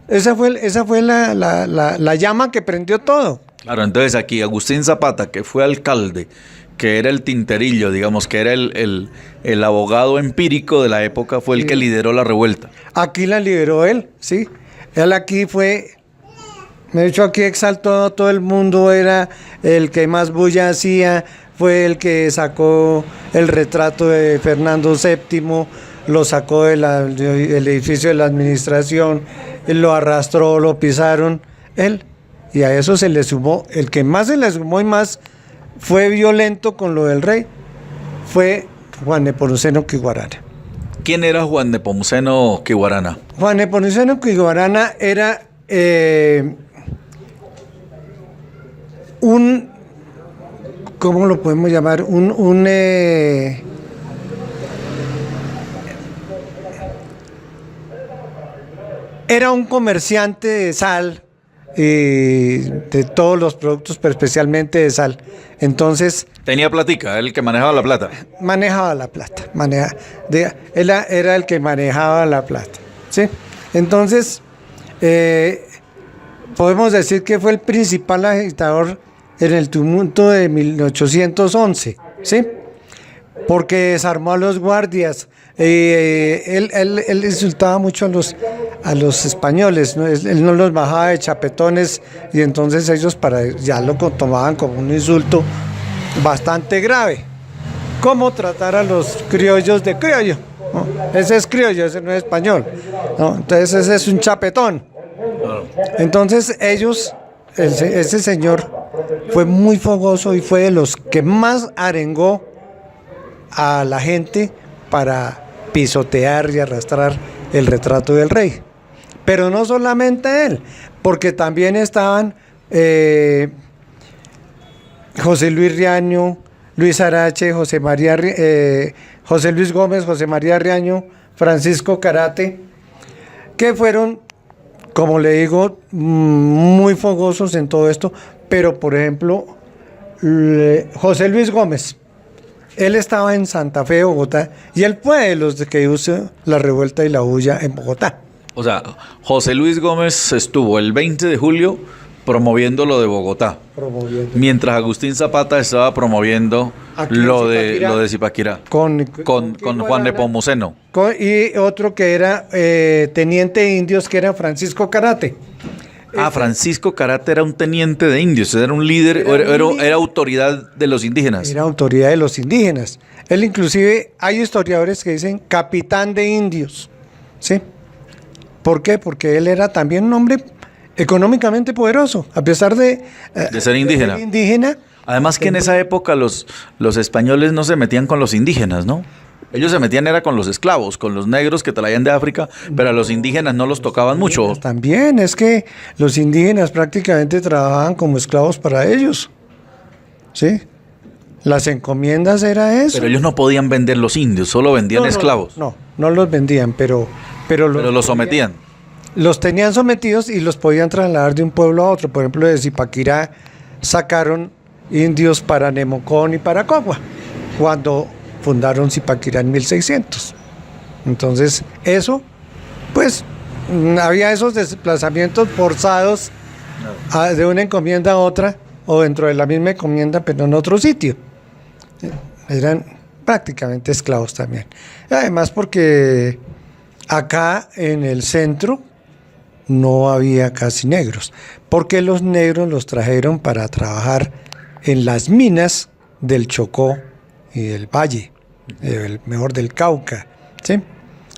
Esa fue la llama que prendió todo. Claro, entonces aquí Agustín Zapata, que fue alcalde, que era el tinterillo, digamos, que era el abogado empírico de la época, fue el que lideró la revuelta. Aquí la lideró él, sí. Él aquí fue, me he dicho, aquí exaltó a todo el mundo, era el que más bulla hacía, fue el que sacó el retrato de Fernando VII, lo sacó del edificio de la administración, él lo arrastró, lo pisaron, él. Y a eso se le sumó, el que más se le sumó y más fue violento con lo del rey, fue Juan Nepomuceno Quiguarana. ¿Quién era Juan Nepomuceno Quiguarana? Juan Nepomuceno Quiguarana era un, ¿cómo lo podemos llamar? Era un comerciante de sal, de todos los productos, pero especialmente de sal. Entonces... Tenía platica, el que manejaba la plata. Manejaba la plata. Él era el que manejaba la plata, ¿sí? Entonces, podemos decir que fue el principal agitador en el tumulto de 1811, ¿sí? Porque desarmó a los guardias. Él insultaba mucho a los españoles, ¿no? Él no los bajaba de chapetones y entonces ellos ya lo tomaban como un insulto bastante grave. ¿Cómo tratar a los criollos de criollo? ¿No? Ese es criollo, ese no es español, ¿no? Entonces ese es un chapetón. Entonces ese señor fue muy fogoso y fue de los que más arengó a la gente para pisotear y arrastrar el retrato del rey. Pero no solamente él, porque también estaban José Luis Riaño, Luis Arache, José Luis Gómez, José María Riaño, Francisco Carate, que fueron, como le digo, muy fogosos en todo esto, pero por ejemplo, José Luis Gómez, él estaba en Santa Fe, Bogotá, y él fue de los que hizo la revuelta y la bulla en Bogotá. O sea, José Luis Gómez estuvo el 20 de julio promoviendo lo de Bogotá, mientras Agustín Zapata estaba promoviendo lo de Zipaquirá con Juan Nepomuceno. Y otro que era teniente de indios, que era Francisco Carate. Francisco Carate era un teniente de indios, era un líder, era autoridad de los indígenas. Era autoridad de los indígenas. Él inclusive, hay historiadores que dicen capitán de indios, ¿sí? ¿Por qué? Porque él era también un hombre económicamente poderoso, a pesar de ser indígena. Además que en esa época los españoles no se metían con los indígenas, ¿no? Ellos se metían era con los esclavos, con los negros que traían de África, pero a los indígenas no los tocaban mucho. También es que los indígenas prácticamente trabajaban como esclavos para ellos, ¿sí? Las encomiendas era eso. Pero ellos no podían vender los indios, solo vendían esclavos. No los vendían, pero los sometían. Los tenían sometidos y los podían trasladar de un pueblo a otro. Por ejemplo, de Zipaquirá sacaron indios para Nemocón y para Cogua, cuando fundaron Zipaquirá en 1600. Entonces, eso, pues, había esos desplazamientos forzados de una encomienda a otra, o dentro de la misma encomienda, pero en otro sitio. Eran prácticamente esclavos también. Además, porque acá en el centro no había casi negros, porque los negros los trajeron para trabajar en las minas del Chocó y del Valle, mejor del Cauca, ¿sí?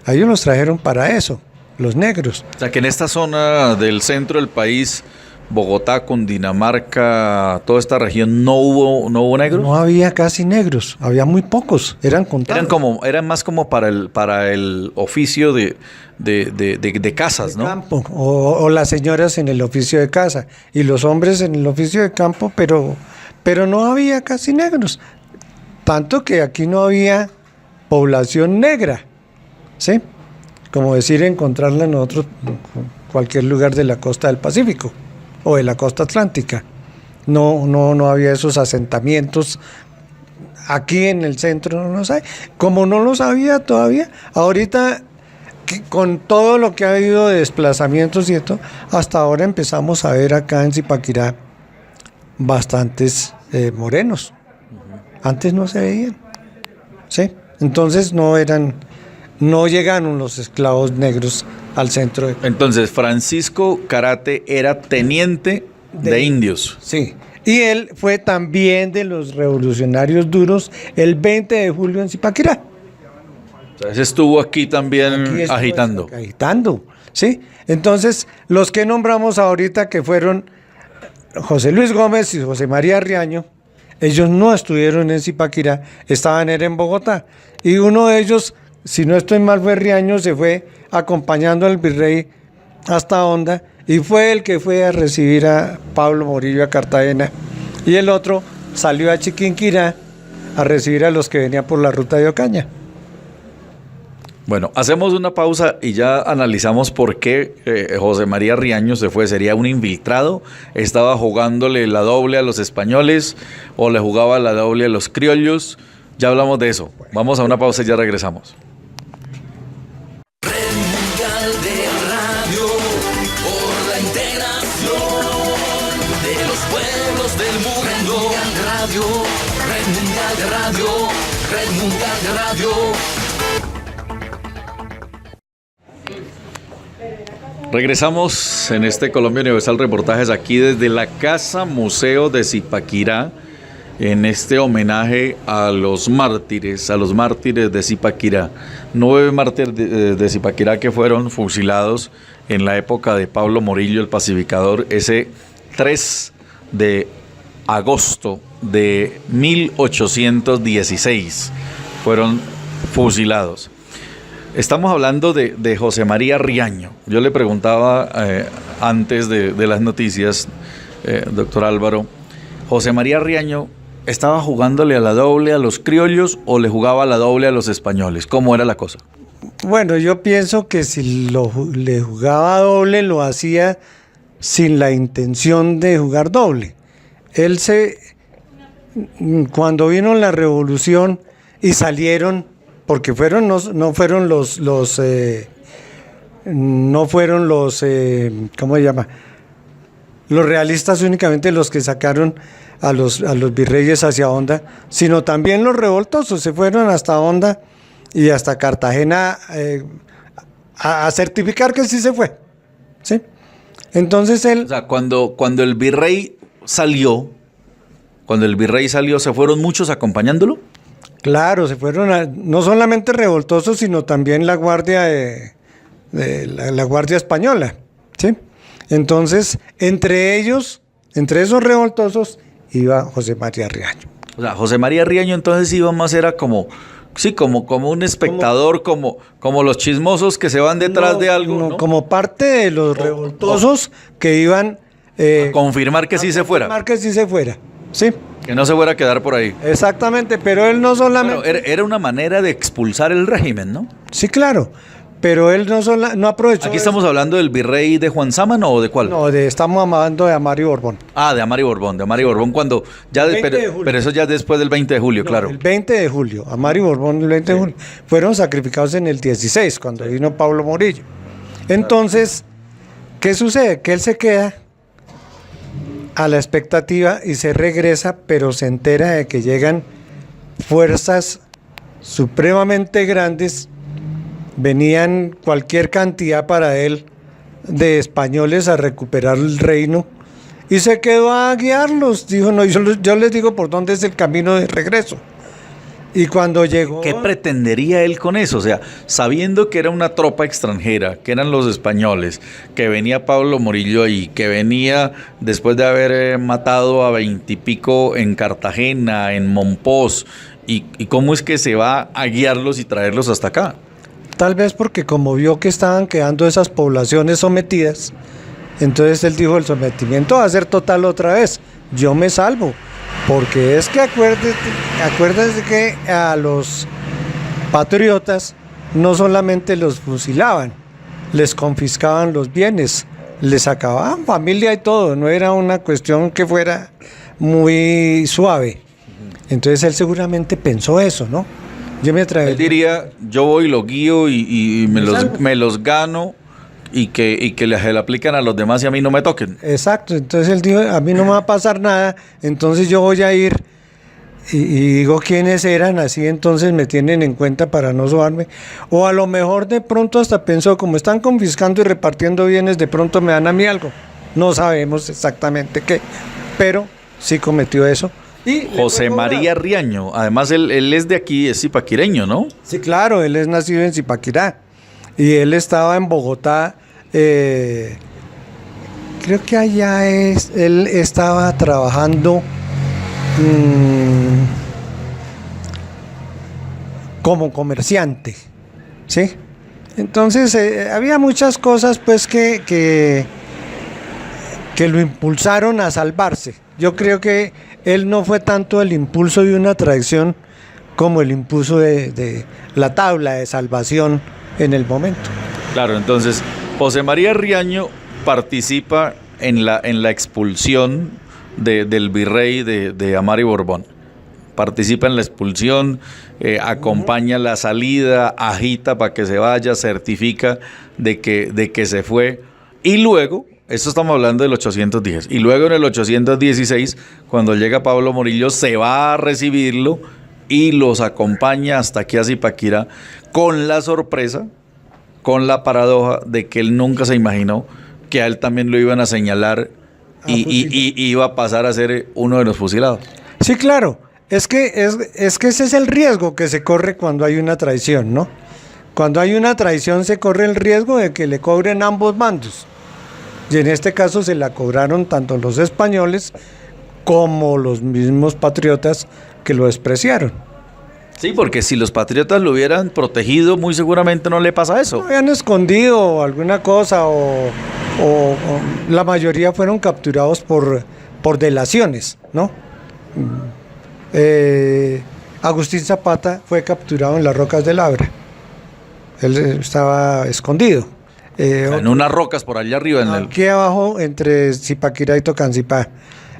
A ellos los trajeron para eso, los negros. O sea que en esta zona del centro del país, Bogotá, Cundinamarca, toda esta región, ¿no hubo negros? No había casi negros, había muy pocos, eran contados. Eran más como para el oficio de casas, ¿no? Campo, o las señoras en el oficio de casa, y los hombres en el oficio de campo, pero no había casi negros. Tanto que aquí no había población negra, ¿sí? Como decir, encontrarla en cualquier lugar de la costa del Pacífico o de la costa atlántica. No había esos asentamientos. Aquí en el centro no los hay. Como no los había todavía, ahorita con todo lo que ha habido de desplazamientos y esto, hasta ahora empezamos a ver acá en Zipaquirá bastantes morenos. Antes no se veían, ¿sí? Entonces no llegaron los esclavos negros al centro. Entonces Francisco Carate era teniente de indios. Sí, y él fue también de los revolucionarios duros el 20 de julio en Zipaquirá. Entonces estuvo aquí también agitando. Agitando, ¿sí? Entonces, los que nombramos ahorita, que fueron José Luis Gómez y José María Riaño, ellos no estuvieron en Zipaquirá, estaban en Bogotá. Y uno de ellos, si no estoy mal, fue Riaño, se fue acompañando al virrey hasta Honda, y fue el que fue a recibir a Pablo Morillo a Cartagena. Y el otro salió a Chiquinquirá a recibir a los que venían por la ruta de Ocaña. Bueno, hacemos una pausa y ya analizamos por qué José María Riaño se fue. ¿Sería un infiltrado? ¿Estaba jugándole la doble a los españoles o le jugaba la doble a los criollos? Ya hablamos de eso. Vamos a una pausa y ya regresamos. Red Mundial de Radio, por la integración de los pueblos del mundo. Red Mundial de Radio, Red Mundial de Radio. Regresamos en este Colombia Universal Reportajes aquí desde la Casa Museo de Zipaquirá, en este homenaje a los mártires de Zipaquirá. 9 mártires de Zipaquirá que fueron fusilados en la época de Pablo Morillo, el pacificador, ese 3 de agosto de 1816 fueron fusilados. Estamos hablando de José María Riaño. Yo le preguntaba antes de las noticias, doctor Álvaro, ¿José María Riaño estaba jugándole a la doble a los criollos o le jugaba a la doble a los españoles? ¿Cómo era la cosa? Bueno, yo pienso que si le jugaba doble, lo hacía sin la intención de jugar doble. Cuando vino la revolución y salieron, porque no fueron los ¿cómo se llama? Los realistas únicamente los que sacaron a los virreyes hacia Honda, sino también los revoltosos se fueron hasta Honda y hasta Cartagena a certificar que sí se fue, ¿sí? Entonces O sea, cuando el virrey salió, ¿se fueron muchos acompañándolo? claro, se fueron no solamente revoltosos, sino también la guardia la guardia española, ¿sí? Entonces, entre esos revoltosos iba José María Riaño. O sea, José María Riaño entonces iba más, era como un espectador, como los chismosos que se van detrás de algo, ¿no? Como parte de los revoltosos que iban A confirmar que sí se fuera. confirmar que sí se fuera, sí. Que no se fuera a quedar por ahí. Exactamente, pero él no solamente... Pero era una manera de expulsar el régimen, ¿no? Sí, claro, pero él no aprovechó... Aquí estamos hablando del virrey de Juan Sámano, ¿o de cuál? No, estamos hablando de Amario Borbón. Ah, de Amari Borbón cuando ya El 20 de julio. pero eso ya después del 20 de julio, No, claro. el 20 de julio, Amario Borbón el 20 de julio. Fueron sacrificados en el 16, cuando vino Pablo Morillo. Entonces, ¿qué sucede? Que él se queda a la expectativa y se regresa, pero se entera de que llegan fuerzas supremamente grandes, venían cualquier cantidad para él de españoles a recuperar el reino y se quedó a guiarlos. Dijo, no, yo les digo por dónde es el camino de regreso. Y cuando llegó... ¿Qué pretendería él con eso? O sea, sabiendo que era una tropa extranjera, que eran los españoles, que venía Pablo Morillo ahí, que venía después de haber matado a 20 y pico en Cartagena, en Mompox, y cómo es que se va a guiarlos y traerlos hasta acá. Tal vez porque como vio que estaban quedando esas poblaciones sometidas, entonces él dijo, el sometimiento va a ser total otra vez, yo me salvo. Porque es que acuérdate que a los patriotas no solamente los fusilaban, les confiscaban los bienes, les acababan familia y todo, no era una cuestión que fuera muy suave. Entonces él seguramente pensó eso, ¿no? Él diría, yo voy, lo guío y me los gano y que se le aplican a los demás y a mí no me toquen. Exacto, entonces él dijo, a mí no me va a pasar nada, entonces yo voy a ir y digo quiénes eran, así entonces me tienen en cuenta para no sobarme. O a lo mejor de pronto hasta pensó, como están confiscando y repartiendo bienes, de pronto me dan a mí algo. No sabemos exactamente qué, pero sí cometió eso. Y José María Riaño, además él es de aquí, es zipaquireño, ¿no? Sí, claro, él es nacido en Zipaquirá y él estaba en Bogotá. Creo que allá él estaba trabajando como comerciante, ¿sí? Entonces había muchas cosas pues que lo impulsaron a salvarse. Yo creo que él no fue tanto el impulso de una traición como el impulso de la tabla de salvación en el momento. Claro, entonces José María Riaño participa en la expulsión del virrey de Amari Borbón. Participa en la expulsión, acompaña la salida, agita para que se vaya, certifica de que se fue. Y luego, esto estamos hablando del 810, y luego en el 816, cuando llega Pablo Morillo, se va a recibirlo y los acompaña hasta aquí a Zipaquirá, con la sorpresa, con la paradoja de que él nunca se imaginó que a él también lo iban a señalar y iba a pasar a ser uno de los fusilados. Sí, claro. Es que ese es el riesgo que se corre cuando hay una traición, ¿no? Cuando hay una traición se corre el riesgo de que le cobren ambos bandos. Y en este caso se la cobraron tanto los españoles como los mismos patriotas que lo despreciaron. Sí, porque si los patriotas lo hubieran protegido, muy seguramente no le pasa eso. No habían escondido alguna cosa o la mayoría fueron capturados por delaciones, ¿no? Agustín Zapata fue capturado en las Rocas de Labra. Él estaba escondido. En unas rocas por allá arriba. Aquí abajo, entre Zipaquirá y Tocancipá.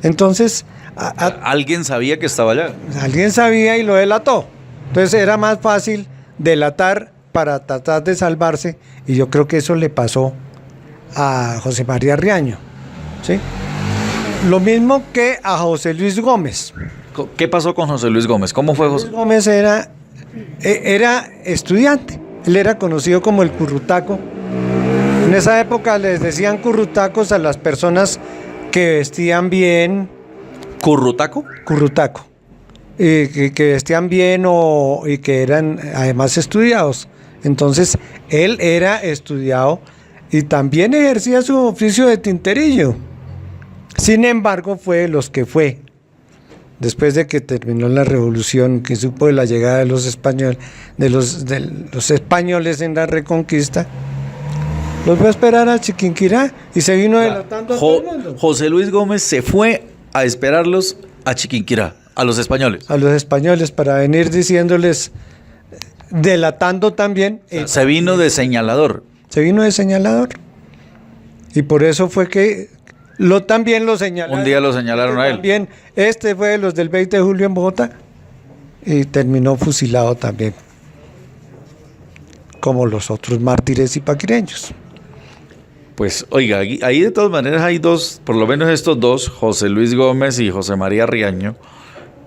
Entonces, ¿Alguien sabía que estaba allá? alguien sabía y lo delató. Entonces era más fácil delatar para tratar de salvarse, y yo creo que eso le pasó a José María Riaño, ¿sí? Lo mismo que a José Luis Gómez. ¿Qué pasó con José Luis Gómez? ¿Cómo fue José? Luis Gómez era estudiante, él era conocido como el currutaco. En esa época les decían currutacos a las personas que vestían bien. ¿Currutaco? Currutaco. Que vestían bien y que eran además estudiados. Entonces, él era estudiado y también ejercía su oficio de tinterillo. Sin embargo, fue los que fue, después de que terminó la revolución, que supo de la llegada de los españoles, de los españoles en la Reconquista, los fue a esperar a Chiquinquirá y se vino delatando a todo el mundo. José Luis Gómez se fue a esperarlos a Chiquinquirá, a los españoles. A los españoles, para venir diciéndoles, delatando también. Se vino de señalador. Se vino de señalador. Y por eso fue que también lo señalaron. Un día lo señalaron a él. También, fue de los del 20 de julio en Bogotá. Y terminó fusilado también. Como los otros mártires zipaquireños. Pues, oiga, ahí de todas maneras hay dos, por lo menos estos dos, José Luis Gómez y José María Riaño,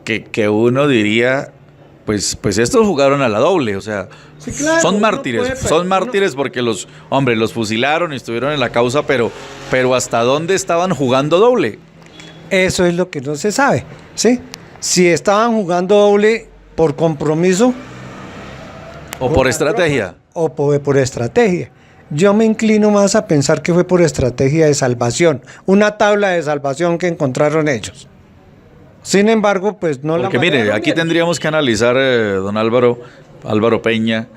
que uno diría, pues estos jugaron a la doble, o sea, sí, claro, son mártires porque los fusilaron y estuvieron en la causa, pero ¿hasta dónde estaban jugando doble? Eso es lo que no se sabe, ¿sí? Si estaban jugando doble por compromiso o por estrategia. O por estrategia. Yo me inclino más a pensar que fue por estrategia de salvación, una tabla de salvación que encontraron ellos. Sin embargo, pues no la... Porque mire, aquí tendríamos que analizar, don Álvaro Peña,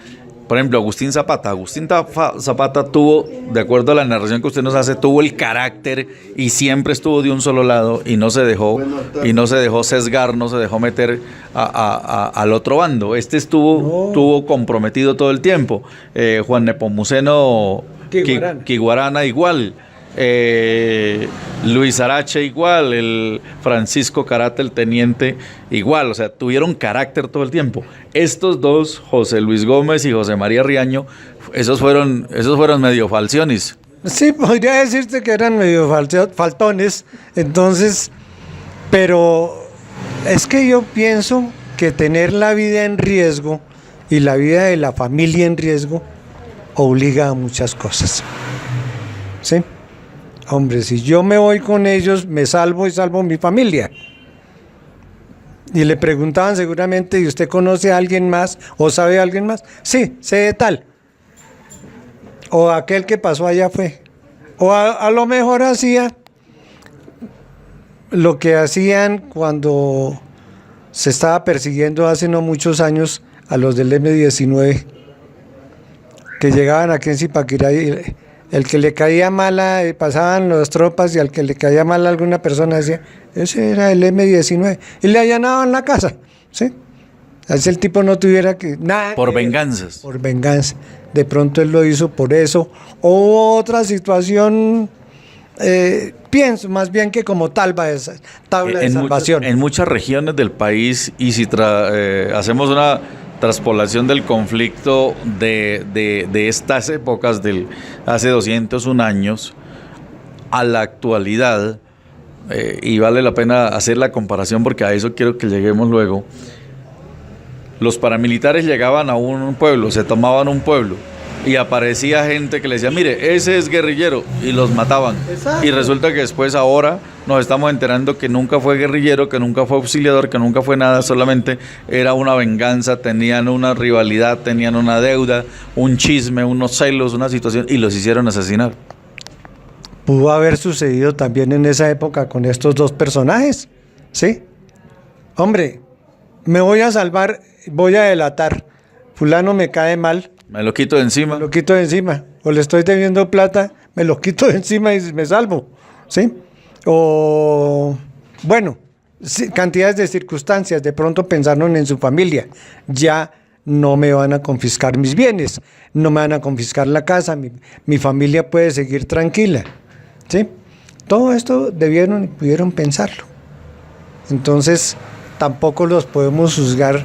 por ejemplo, Agustín Zapata. Agustín Zapata tuvo, de acuerdo a la narración que usted nos hace, tuvo el carácter y siempre estuvo de un solo lado y no se dejó sesgar, no se dejó meter al otro bando. Estuvo comprometido todo el tiempo. Juan Nepomuceno Quiguarana igual. Luis Arache igual, el Francisco Carata, el teniente, igual, o sea, tuvieron carácter todo el tiempo. Estos dos, José Luis Gómez y José María Riaño, esos fueron medio falciones. Sí, podría decirse que eran medio faltones, entonces, pero es que yo pienso que tener la vida en riesgo y la vida de la familia en riesgo obliga a muchas cosas, ¿sí? Hombre, si yo me voy con ellos, me salvo y salvo mi familia. Y le preguntaban seguramente, ¿y usted conoce a alguien más o sabe a alguien más? Sí, sé de tal. O aquel que pasó allá fue. O a lo mejor hacía lo que hacían cuando se estaba persiguiendo hace no muchos años a los del M-19, que llegaban aquí en Zipaquirá y el que le caía mala, pasaban las tropas y al que le caía mal a alguna persona decía, ese era el M-19, y le allanaban la casa, ¿sí? Así el tipo no tuviera que nada. Por venganzas. Por venganza. De pronto él lo hizo por eso. O otra situación, pienso más bien que como tabla de salvación. En muchas regiones del país, y si hacemos una traspolación del conflicto de estas épocas del hace 201 años a la actualidad, y vale la pena hacer la comparación porque a eso quiero que lleguemos luego. Los paramilitares llegaban a un pueblo, se tomaban un pueblo y aparecía gente que le decía, mire, ese es guerrillero, y los mataban. Exacto. Y resulta que después ahora nos estamos enterando que nunca fue guerrillero, que nunca fue auxiliador, que nunca fue nada, solamente era una venganza, tenían una rivalidad, tenían una deuda, un chisme, unos celos, una situación, y los hicieron asesinar. Pudo haber sucedido también en esa época con estos dos personajes, ¿sí? Hombre, me voy a salvar, voy a delatar, fulano me cae mal. Me lo quito de encima. Me lo quito de encima. O le estoy debiendo plata, me lo quito de encima y me salvo, ¿sí? O, bueno, cantidades de circunstancias, de pronto pensaron en su familia, ya no me van a confiscar mis bienes, no me van a confiscar la casa, mi familia puede seguir tranquila, ¿sí? Todo esto debieron y pudieron pensarlo. Entonces, tampoco los podemos juzgar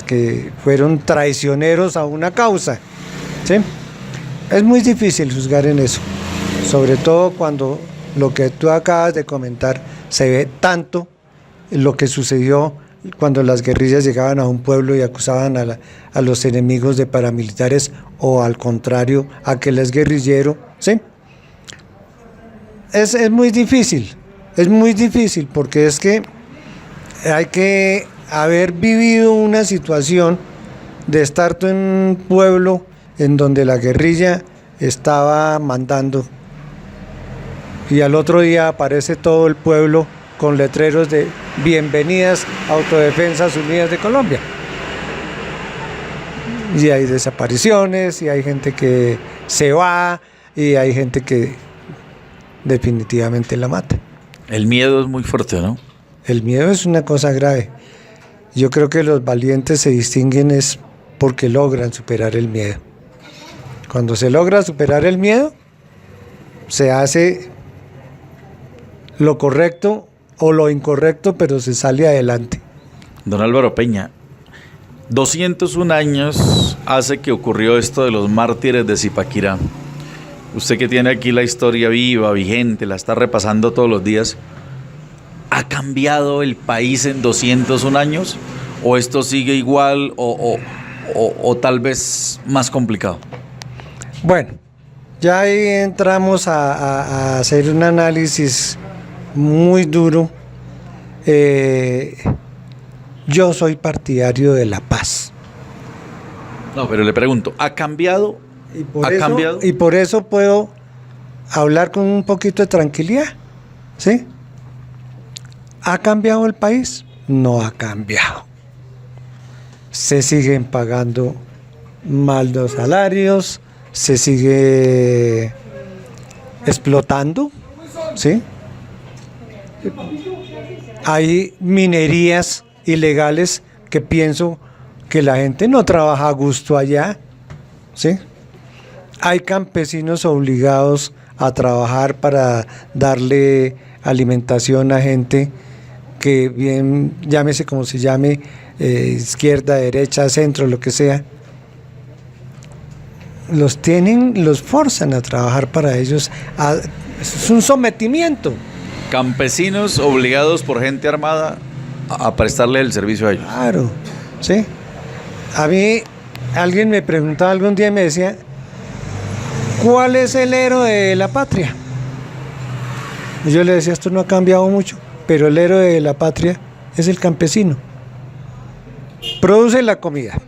que fueron traicioneros a una causa, ¿sí? Es muy difícil juzgar en eso, sobre todo cuando lo que tú acabas de comentar se ve tanto lo que sucedió cuando las guerrillas llegaban a un pueblo y acusaban a los enemigos de paramilitares, o al contrario, a que es guerrillero, ¿sí? Es muy difícil porque es que hay que haber vivido una situación de estar tú en un pueblo en donde la guerrilla estaba mandando y al otro día aparece todo el pueblo con letreros de bienvenidas Autodefensas Unidas de Colombia. Y hay desapariciones, y hay gente que se va, y hay gente que definitivamente la mata. El miedo es muy fuerte, ¿no? El miedo es una cosa grave. Yo creo que los valientes se distinguen es porque logran superar el miedo. Cuando se logra superar el miedo, se hace lo correcto o lo incorrecto, pero se sale adelante. Don Álvaro Peña, 201 años hace que ocurrió esto de los mártires de Zipaquirá. Usted que tiene aquí la historia viva, vigente, la está repasando todos los días, ¿ha cambiado el país en 201 años? ¿O esto sigue igual o tal vez más complicado? Bueno, ya ahí entramos a hacer un análisis muy duro. Yo soy partidario de la paz. No, pero le pregunto, ¿ha cambiado? Y por eso puedo hablar con un poquito de tranquilidad, ¿sí? ¿Ha cambiado el país? No ha cambiado. Se siguen pagando mal los salarios, se sigue explotando, ¿sí? Hay minerías ilegales que pienso que la gente no trabaja a gusto allá, ¿sí? Hay campesinos obligados a trabajar para darle alimentación a gente que bien, llámese como se llame, izquierda, derecha, centro, lo que sea. Los forzan a trabajar para ellos. Es un sometimiento. Campesinos obligados por gente armada a prestarle el servicio a ellos. Claro, sí. A mí alguien me preguntaba algún día y me decía, ¿cuál es el héroe de la patria? Y yo le decía, esto no ha cambiado mucho, pero el héroe de la patria es el campesino. Produce la comida.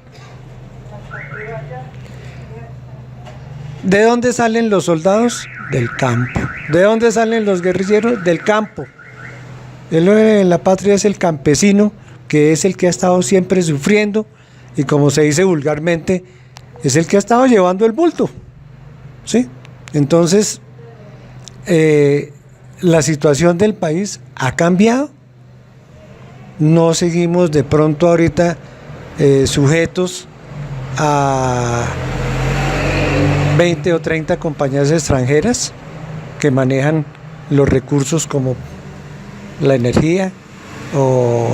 ¿De dónde salen los soldados? Del campo. ¿De dónde salen los guerrilleros? Del campo. El héroe de la patria es el campesino, que es el que ha estado siempre sufriendo y, como se dice vulgarmente, es el que ha estado llevando el bulto, ¿sí? Entonces, la situación del país ha cambiado. No seguimos de pronto ahorita sujetos a 20 o 30 compañías extranjeras que manejan los recursos como la energía o,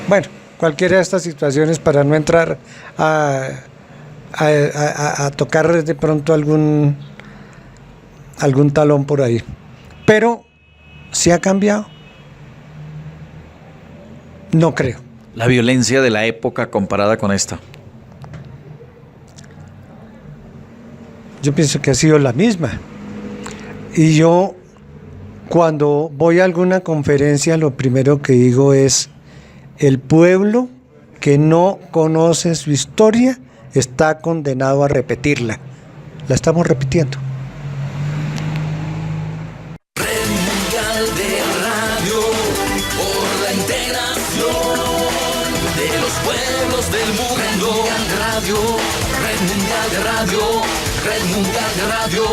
bueno, cualquiera de estas situaciones, para no entrar a tocar de pronto algún talón por ahí. Pero, ¿sí ha cambiado? No creo. La violencia de la época comparada con esta. Yo pienso que ha sido la misma. Y yo, cuando voy a alguna conferencia, lo primero que digo es: el pueblo que no conoce su historia está condenado a repetirla. La estamos repitiendo. Red Mundial de Radio, por la integración de los pueblos del mundo. Red Mundial de Radio, Red Mundial de Radio,